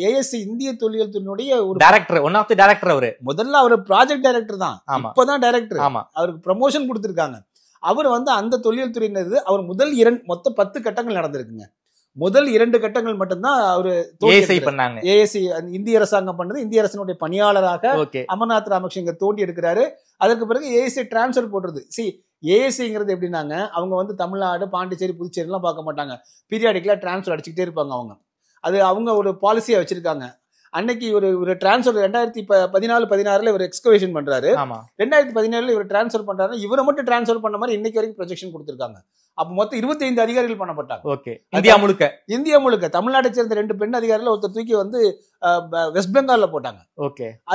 ஏஎஸ்சி இந்திய தொல்லியல் துறையினுடைய ஒரு director, one of the director. அவரு முதல்ல அவர் ப்ராஜெக்ட் டைரக்டர் தான், இப்பதான் டைரக்டர். அவருக்கு ப்ரமோஷன் கொடுத்திருக்காங்க. அவர் வந்து அந்த தொல்லியல் துறையினது அவர் முதல் மொத்தம் 10 கட்டங்கள் நடந்திருக்குங்க. முதல் 2 கட்டங்கள் மட்டும்தான் அவரு பண்ணாங்க. ஏஎஸ்சி இந்திய அரசாங்கம் பண்ணது. இந்திய அரசினுடைய பணியாளராக அமர்நாத் ராமகிருஷ்ணன் தோண்டி எடுக்கிறாரு. அதற்கு பிறகு ஏஎஸ்சி டிரான்ஸ்பர் போடுறது. ஏஎஸ்சிங்கிறது எப்படின்னாங்க, அவங்க வந்து தமிழ்நாடு, பாண்டிச்சேரி, புதுச்சேரி எல்லாம் பார்க்க மாட்டாங்க. பீரியாடிக்கலா டிரான்ஸ்பர் அடிச்சுக்கிட்டே இருப்பாங்க. அவங்க ஒரு பாலிசியா வச்சிருக்காங்க. அன்னைக்கு ஒரு டிரான்ஸ்பர் 2014-16 இவர் எக்ஸ்கவேஷன் பண்றாரு. 2017 இவர் டிரான்ஸ்பர் பண்றாரு. இவரை மட்டும் டிரான்ஸ்பர் பண்ண மாதிரி இன்னைக்கு வரைக்கும் ப்ரொஜெக்ஷன் கொடுத்திருக்காங்க. அப்ப மொத்தம் 25 அதிகாரிகள் பண்ணப்பட்டாங்க. இந்தியா முழுக்க தமிழ்நாட்டை சேர்ந்த 2 பெண் அதிகாரிகள் ஒருத்தர் தூக்கி வந்து வெஸ்ட் பெங்கால்ல போட்டாங்க.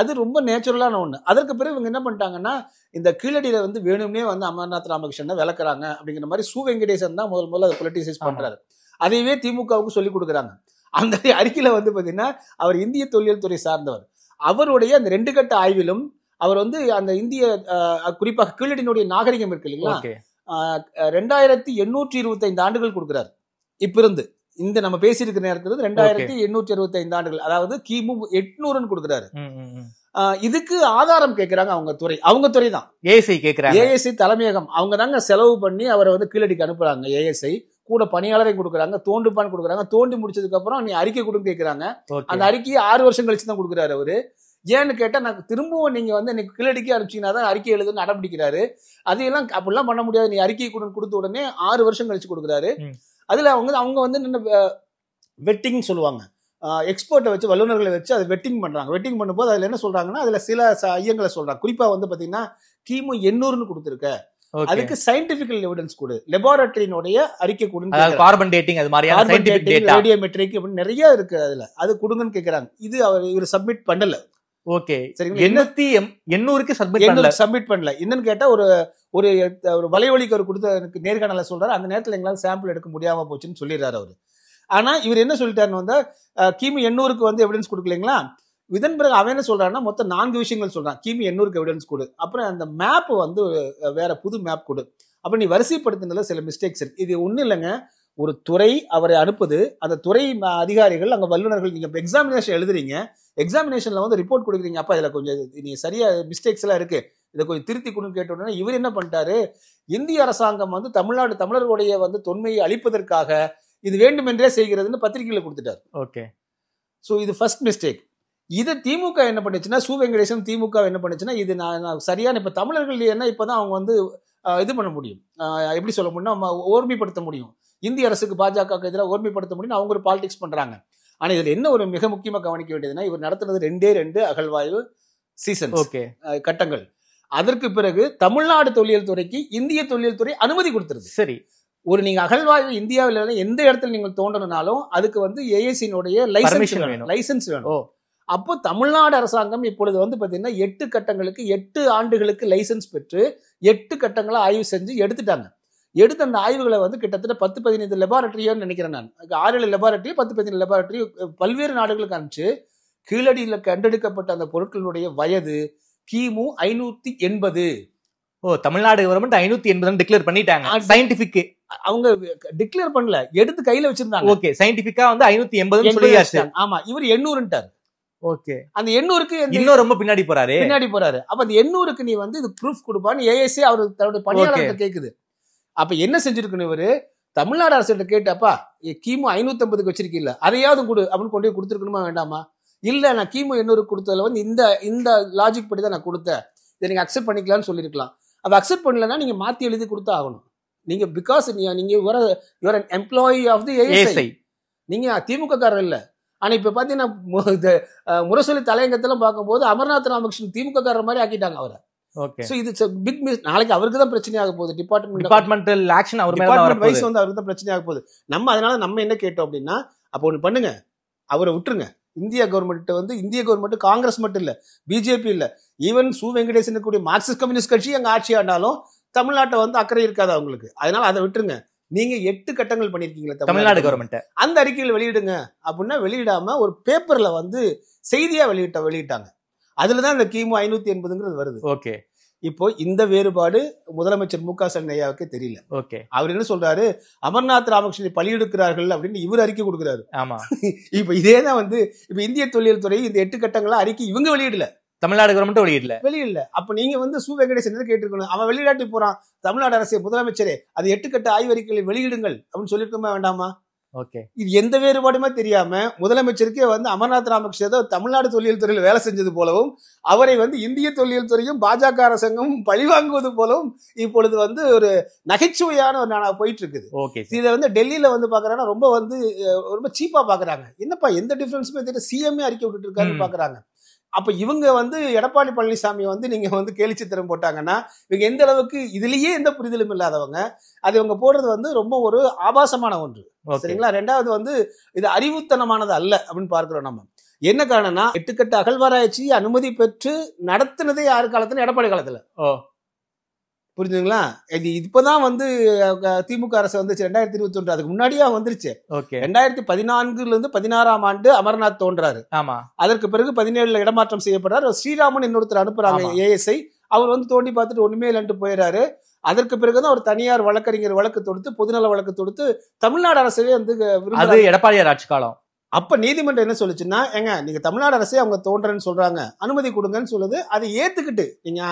அது ரொம்ப நேச்சுரலான ஒண்ணு. அதற்கு பிறகு இவங்க என்ன பண்ணிட்டாங்கன்னா, இந்த கீழடியில வந்து வேணும்னே வந்து அமர்நாத் ராமகிருஷ்ணன் விளக்குறாங்க அப்படிங்கிற மாதிரி சு வெங்கடேசன் தான் முதல்ல அதை பொலிட்டிசைஸ் பண்றாரு. அதையவே திமுகவுக்கு சொல்லி கொடுக்குறாங்க. அந்த அறிக்கையில வந்து பாத்தீங்கன்னா, அவர் இந்திய தொல்லியல் துறை சார்ந்தவர். அவருடைய அந்த 2 கட்ட ஆய்விலும் அவர் வந்து அந்த இந்திய குறிப்பாக கீழடியினுடைய நாகரிகம் இருக்கு இல்லைங்களா, 2825 ஆண்டுகள் கொடுக்கிறார். இப்ப இருந்து இந்த நம்ம பேசியிருக்கிற நேரத்துல 2865 ஆண்டுகள், அதாவது கிமு 800 கொடுக்கிறாரு. இதுக்கு ஆதாரம் கேட்கிறாங்க அவங்க துறை தான். ஏஎஸ்ஐ கேட்கிறாங்க. ஏஎஸ்ஐ தலைமையகம் அவங்க தாங்க செலவு பண்ணி அவரை வந்து கீழடிக்கு அனுப்புறாங்க. ஏஎஸ்ஐ கூட பணியாளரையும் கொடுக்குறாங்க, தோண்டுப்பான் கொடுக்குறாங்க. தோண்டி முடிச்சதுக்கு அப்புறம் நீ அறிக்கை கொடுன்னு கேட்கிறாங்க. அந்த அறிக்கையை 6 வருஷம் கழிச்சு தான் கொடுக்குறாரு அவரு. ஏன்னு கேட்டா நான் திரும்பவும் நீங்க வந்து எனக்கு கிழடிக்கு அனுப்பிச்சீங்கன்னா தான் அறிக்கை எழுதுன்னு அடம்பிடிக்கிறாரு. அதையெல்லாம் அப்படிலாம் பண்ண முடியாது, நீ அறிக்கை கொடுத்த உடனே 6 வருஷம் கழிச்சு கொடுக்குறாரு. அதுல அவங்க வந்து வெட்டிங் சொல்லுவாங்க, எக்ஸ்பர்ட்டை வச்சு வல்லுநர்களை வச்சு அதை வெட்டிங் பண்றாங்க. வெட்டிங் பண்ணும்போது அதுல என்ன சொல்றாங்கன்னா, அதுல சில ஐயங்களை சொல்றாங்க. குறிப்பா வந்து பாத்தீங்கன்னா கிமு 800 கொடுத்துருக்க, அதுக்கு சயின்டிபிக்கல் எவிடன்ஸ் கொடு, லெபார்டரியினுடைய அறிக்கை கொடுங்க, கார்பன் டேட்டிங் அது மாதிரியான சயின்டிபிக் டேட்டா, ரேடியோமெட்ரிக் அப்படி நிறைய இருக்கு, அதுல அது கொடுங்கன்னு கேக்குறாங்க. இது இவர் சப்மிட் பண்ணல. ஓகே, சரிங்களா. 800க்கு சப்மிட் பண்ணல. என்னன்னு கேட்டா ஒரு வலைவலிக்கு அவர் கொடுத்த எனக்கு நேர்காணல சொல்றாரு, அந்த நேரத்துல எங்களால சாம்பிள் எடுக்க முடியாம போச்சுன்னு சொல்லிடுறாரு அவரு. ஆனா இவர் என்ன சொல்லிட்டாருன்னு வந்து கிமு 800க்கு வந்து எவிடன்ஸ் கொடுக்கலீங்களா. இதன் பிறகு அவன் என்ன சொல்றான்னா மொத்தம் 4 விஷயங்கள் சொல்றான். கிமு 800க்கு எவிடன்ஸ் கொடு, அப்புறம் அந்த மேப் வந்து வேற புது மேப் கொடு, அப்ப நீ வரிசைப்படுத்தினதுல சில மிஸ்டேக்ஸ் இருக்கு. இது ஒண்ணு இல்லைங்க, ஒரு துறை அவரை அனுப்புது, அந்த துறை அதிகாரிகள் அங்க வல்லுநர்கள், நீங்க எக்ஸாமினேஷன் எழுதுறீங்க, எக்ஸாமினேஷன்ல வந்து ரிப்போர்ட் கொடுக்குறீங்க, அப்ப இதுல கொஞ்சம் நீ சரியா மிஸ்டேக்ஸ் எல்லாம் இருக்கு, இதை கொஞ்சம் திருத்தி கொடுன்னு கேட்ட உடனே இவர் என்ன பண்ணிட்டாரு, இந்திய அரசாங்கம் வந்து தமிழர்களுடைய வந்து தொன்மையை அழிப்பதற்காக இது வேண்டுமென்றே செய்கிறதுன்னு பத்திரிகையில கொடுத்துட்டாரு. ஓகே, சோ இது ஃபர்ஸ்ட் மிஸ்டேக். இதை திமுக என்ன பண்ணுச்சுன்னா, சு வெங்கடேசன் திமுக என்ன பண்ணுச்சுன்னா, இது நான் சரியான இப்ப தமிழர்கள் என்ன இப்பதான் அவங்க வந்து இது பண்ண முடியும், எப்படி சொல்ல முடியும்னா ஓர்மைப்படுத்த முடியும், இந்திய அரசுக்கு பாஜக எதிராக ஓர்மைப்படுத்த முடியும், அவங்க ஒரு பாலிடிக்ஸ் பண்றாங்க. ஆனா இதுல என்ன ஒரு மிக முக்கியமா கவனிக்க வேண்டியதுன்னா, இவர் நடத்துனது 2 அகழ்வாய்வு சீசன் கட்டங்கள். அதற்கு பிறகு தமிழ்நாடு தொல்லியல் துறைக்கு இந்திய தொல்லியல் துறை அனுமதி கொடுத்துருது. சரி, ஒரு நீங்க அகழ்வாய்வு இந்தியாவில் எந்த இடத்துல நீங்கள் தோண்டணும்னாலும் அதுக்கு வந்து ஏஐசியினுடைய லைசன்ஸ் வேணும். அப்போ தமிழ்நாடு அரசாங்கம் இப்பொழுது வந்து பாத்தீங்கன்னா 8 கட்டங்களுக்கு 8 ஆண்டுகளுக்கு லைசன்ஸ் பெற்று 8 கட்டங்களை ஆய்வு செஞ்சு எடுத்துட்டாங்க. எடுத்து அந்த ஆய்வுகளை வந்து கிட்டத்தட்ட 10-15 லெபார்டரியோன்னு நினைக்கிறேன் நான், 6-7 லெபார்டரி 10-15 லெபார்டரி பல்வேறு நாடுகளுக்கு அனுப்பிச்சு கீழடியில் கண்டெடுக்கப்பட்ட அந்த பொருட்களுடைய வயது கிமு 580. தமிழ்நாடு கவர்மெண்ட் 580 டிக்ளேர் பண்ணிட்டாங்க. சயின்டிபிக் அவங்க டிக்ளேர் பண்ணல, எடுத்து கையில வச்சிருந்தாங்க. ஓகே, சயின்டிபிக்கா வந்து 580 சொல்லியாச்சு. ஆமா, இவர் 800ன்றார். ஓகே, அந்த 800க்கு இன்னும் ரொம்ப பின்னாடி போறாரு. அப்ப அந்த 800க்கு நீ வந்து இது ப்ரூஃப் கொடுப்பான்னு ஏஎஸ்சி அவர் தன்னுடைய பணியாளர்கிட்ட கேக்குது. அப்ப என்ன செஞ்சிருக்கணும் இவரு, தமிழ்நாடு அரசு கேட்டப்பா கிமு 550க்கு வச்சிருக்கீல்ல, அதையாவது கொடு அப்படின்னு கொண்டு போய் கொடுத்துருக்கணுமா வேண்டாமா? இல்ல, நான் கிமு 800 கொடுத்ததுல வந்து இந்த லாஜிக் படி தான் நான் கொடுத்தேன், இதை நீங்க அக்செப்ட் பண்ணிக்கலாம்னு சொல்லிருக்கலாம். அப்ப அக்செப்ட் பண்ணலன்னா நீங்க மாத்தி எழுதி கொடுத்தா ஆகணும். நீங்க பிகாஸ் நீங்க your an employee of the ASI, நீங்க திமுக காரர் இல்ல. ஆனா இப்ப பாத்தீங்கன்னா முரசொலி தலையங்கத்துல பார்க்கும்போது அமர்நாத் ராமகிருஷ்ணன் திமுக காரர் மாதிரி ஆக்கிட்டாங்க அவரை. ஓகே, சோ இது பிக் மிஸ். நாளைக்கு அவருக்கு தான் பிரச்சனை ஆக போகுது, டிபார்ட்மெண்டல் ஆக்ஷன் அவர் மேல வைஸ் வந்து அவருக்கு தான் பிரச்சனை ஆக போகுது. அதனால நம்ம என்ன கேட்டோம் அப்படின்னா, அப்ப ஒண்ணு பண்ணுங்க, அவரை விட்டுருங்க. இந்திய கவர்மெண்ட் காங்கிரஸ் மட்டும் இல்ல, பிஜேபி இல்ல, ஈவன் சு வெங்கடேசன் கூடிய மார்க்சிஸ்ட் கம்யூனிஸ்ட் கட்சி அங்க ஆட்சி ஆனாலும் தமிழ்நாட்டை வந்து அக்கறை இருக்காது அவங்களுக்கு. அதனால அதை விட்டுருங்க. நீங்க 8 கட்டங்கள் பண்ணிருக்கீங்களா தமிழ்நாடு கவர்மெண்ட், அந்த அறிக்கையில் வெளியிடுங்க அப்படின்னா வெளியிடாம ஒரு பேப்பர்ல வந்து செய்தியா வெளியிட்டாங்க. அதுலதான் இந்த கிமு 580 வருது. ஓகே, இப்போ இந்த வேறுபாடு முதலமைச்சர் மு க ஸ்டாலின் ஐயாவுக்கு தெரியல. ஓகே, அவர் என்ன சொல்றாரு, அமர்நாத் ராமகிருஷ்ணனை பலியெடுக்கிறார்கள் அப்படின்னு இவர் அறிக்கை கொடுக்கிறாரு. ஆமா, இப்ப இதேதான் வந்து இப்ப இந்திய தொல்லியல் துறை இந்த 8 கட்டங்கள அறிக்கை இவங்க வெளியிடல, தமிழ்நாடு கவர்மெண்ட் வெளியிடல. அப்ப நீங்க வந்து சு வெங்கடேசன் கேட்டிருக்கணும், அவன் வெளிநாட்டு போறான், தமிழ்நாடு அரசு முதலமைச்சரே அது 8 கட்ட ஆய்வறிக்கைகளை வெளியிடுங்கள் அப்படின்னு சொல்லிருக்கோமா வேண்டாமா? ஓகே, இது எந்த வேறுபாடுமே தெரியாம முதலமைச்சருக்கே வந்து அமர்நாத் ராமகிருஷ்ணன் தமிழ்நாடு தொல்லியல் துறையில் வேலை செஞ்சது போலவும் அவரை வந்து இந்திய தொல்லியல் துறையும் பாஜக அரசாங்கம் பழிவாங்குவது போலவும் இப்பொழுது வந்து ஒரு நகைச்சுவையான ஒரு போயிட்டு இருக்குது. இதை வந்து டெல்லியில வந்து பாக்குறாங்கன்னா ரொம்ப சீப்பா பாக்குறாங்க. என்னப்பா எந்த டிஃபரன்ஸுமே தெரியல, சிஎம்ஏ அறிக்கை விட்டுட்டு இருக்காருன்னு பாக்குறாங்க. அப்ப இவங்க வந்து எடப்பாடி பழனிசாமி வந்து நீங்க வந்து கேலி சித்திரம் போட்டாங்கன்னா இவங்க எந்த அளவுக்கு இதுலயே எந்த புரிதலும் இல்லாதவங்க, அது இவங்க போடுறது வந்து ரொம்ப ஒரு ஆபாசமான ஒன்று. சரிங்களா? 2வது வந்து இது அறிவுத்தனமானது அல்ல அப்படின்னு பார்க்கிறோம். நம்ம என்ன காரணம்னா 8 கட்ட அகழ்வாராய்ச்சி அனுமதி பெற்று நடத்தினதே யாரு காலத்துல? எடப்பாடி காலத்துல. புரிஞ்சுங்களா? இது இப்பதான் வந்து திமுக அரசு வந்துச்சு 2021, அதுக்கு முன்னாடியே வந்துருச்சு. 2014 இருந்து 16ஆம் ஆண்டு அமர்நாத் தோன்றாரு. ஆமா, அதற்கு பிறகு 17ல இடமாற்றம் செய்யப்படுறாரு. ஸ்ரீராமன் இன்னொருத்தர் அனுப்புறாங்க ஏஎஸ்ஐ, அவர் வந்து தோண்டி பார்த்துட்டு ஒண்ணுமே இல்லைன்ட்டு போயிடாரு. அதற்கு பிறகுதான் ஒரு தனியார் வழக்கறிஞர் வழக்கு தொடுத்து பொதுநல வழக்கு தொடுத்து தமிழ்நாடு அரசவே வந்து அது எடப்பாடியார் ஆட்சி காலம். அப்ப நீதிமன்றம் என்ன சொல்லுச்சுன்னா, ஏங்க நீங்க தமிழ்நாடு அரசே அவங்க தோன்றன்னு சொல்றாங்க, அனுமதி கொடுங்கன்னு சொல்லுது. அதை ஏத்துக்கிட்டு நீங்க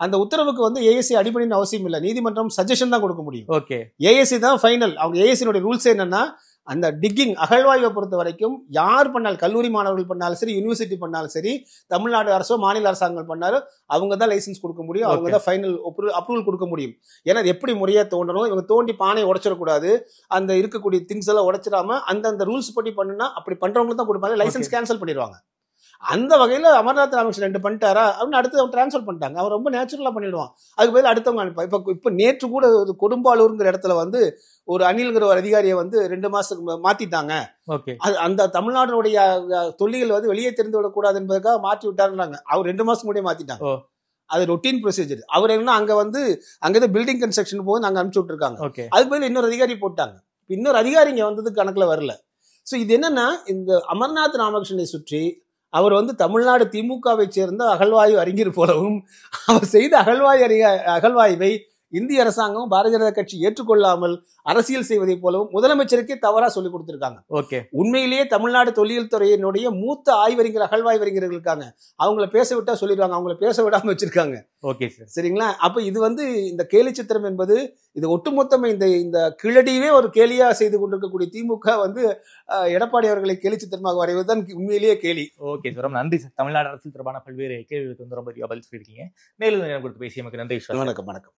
அந்த உத்தரவுக்கு வந்து ஏஎஸ்சி அடிபணின்னு அவசியம் இல்லை, நீதிமன்றம் சஜஷன் தான் கொடுக்க முடியும். ஓகே, ஏஎஸ்சி தான் ஃபைனல். அவங்க ஏஎஸ்சியோட ரூல்ஸ் என்னன்னா, அந்த டிக்கிங் அகழ்வாய்வை பொறுத்த வரைக்கும் யார் பண்ணாலும், கல்லூரி மாணவர்கள் பண்ணாலும் சரி, யூனிவர்சிட்டி பண்ணாலும் சரி, தமிழ்நாடு அரசோ மாநில அரசாங்கம் பண்ணாலும் அவங்க தான் லைசன்ஸ் கொடுக்க முடியும், அவங்க தான் ஃபைனல் அப்ரூவல் கொடுக்க முடியும். ஏன்னா எப்படி முறையா தோண்டணும், இவங்க தோண்டி பானையை உடைச்சிடக்கூடாது, அந்த இருக்கக்கூடிய திங்ஸ் எல்லாம் உடைச்சிடாம அந்த ரூல்ஸ் படி பண்ணுனா அப்படி பண்றவங்களுக்கு தான் கொடுப்பாங்க, லைசன்ஸ் கேன்சல் பண்ணிடுவாங்க. அந்த வகையில அமர்நாத் ராமகிருஷ்ணன் 2 பண்ணிட்டாரா அப்படின்னு அடுத்து அவங்க டிரான்ஸ்ஃபர் பண்ணிட்டாங்க. அவர் ரொம்ப நேச்சுரலா பண்ணிடுவான். அதுக்கு பதில் அடுத்தவங்க அனுப்பா. இப்ப நேற்று கூட கொடும்பாலூர்ங்கிற இடத்துல வந்து ஒரு அணில்ங்கிற ஒரு அதிகாரியை வந்து 2 மாசத்துக்கு மாத்திட்டாங்க. அந்த தமிழ்நாடுடைய தொல்லிகள் வந்து வெளியே தெரிந்து விடக்கூடாது என்பதற்காக மாற்றி விட்டாருன்னாங்க. அவர் 2 மாசம் முடிய மாத்திட்டாங்க. அது ரொட்டீன் ப்ரொசீஜர். அவர் என்ன அங்க வந்து அங்கதான் பில்டிங் கன்ஸ்ட்ரக்ஷன் போது அங்க அனுப்பிச்சு விட்டுருக்காங்க. அதுக்கு பதில் இன்னொரு அதிகாரி போட்டாங்க. இன்னொரு அதிகாரி இங்க வந்தது கணக்குல வரல. சோ இது என்னன்னா, இந்த அமர்நாத் ராமகிருஷ்ணனை சுற்றி அவர் வந்து தமிழ்நாடு திமுகவை சேர்ந்த அகழ்வாய்வு அறிஞர் போலவும், அவர் செய்த அகழ்வாய்வை இந்திய அரசாங்கம் பாரதிய ஜனதா கட்சி ஏற்றுக்கொள்ளாமல் அரசியல் செய்வதை போலவும் முதலமைச்சருக்கே தவறா சொல்லி கொடுத்திருக்காங்க. உண்மையிலேயே தமிழ்நாடு தொல்லியல் துறையினுடைய மூத்த ஆய்வறிஞர் அகழ்வாய்வறிஞர்கள் இருக்காங்க, அவங்கள பேச விட்டா சொல்லிடுவாங்க, அவங்கள பேச விடாம வச்சிருக்காங்க. சரிங்களா? அப்ப இது வந்து இந்த கேலி சித்திரம் என்பது இது ஒட்டுமொத்தமா இந்த கிழடியே ஒரு கேலியா செய்து கொண்டிருக்கக்கூடிய திமுக வந்து எடப்பாடி அவர்களை கேலி சித்திரமாக வரைவதுதான் உண்மையிலேயே கேலி. ஓகே சார், ரொம்ப நன்றி சார். தமிழ்நாடு அரசியல் தொடர்பான பல்வேறு கேள்விகளுக்கு வந்து ரொம்ப பதில் சொல்லியிருக்கீங்க. மேலும் கொடுத்து பேசியமைக்கு நன்றி. வணக்கம்.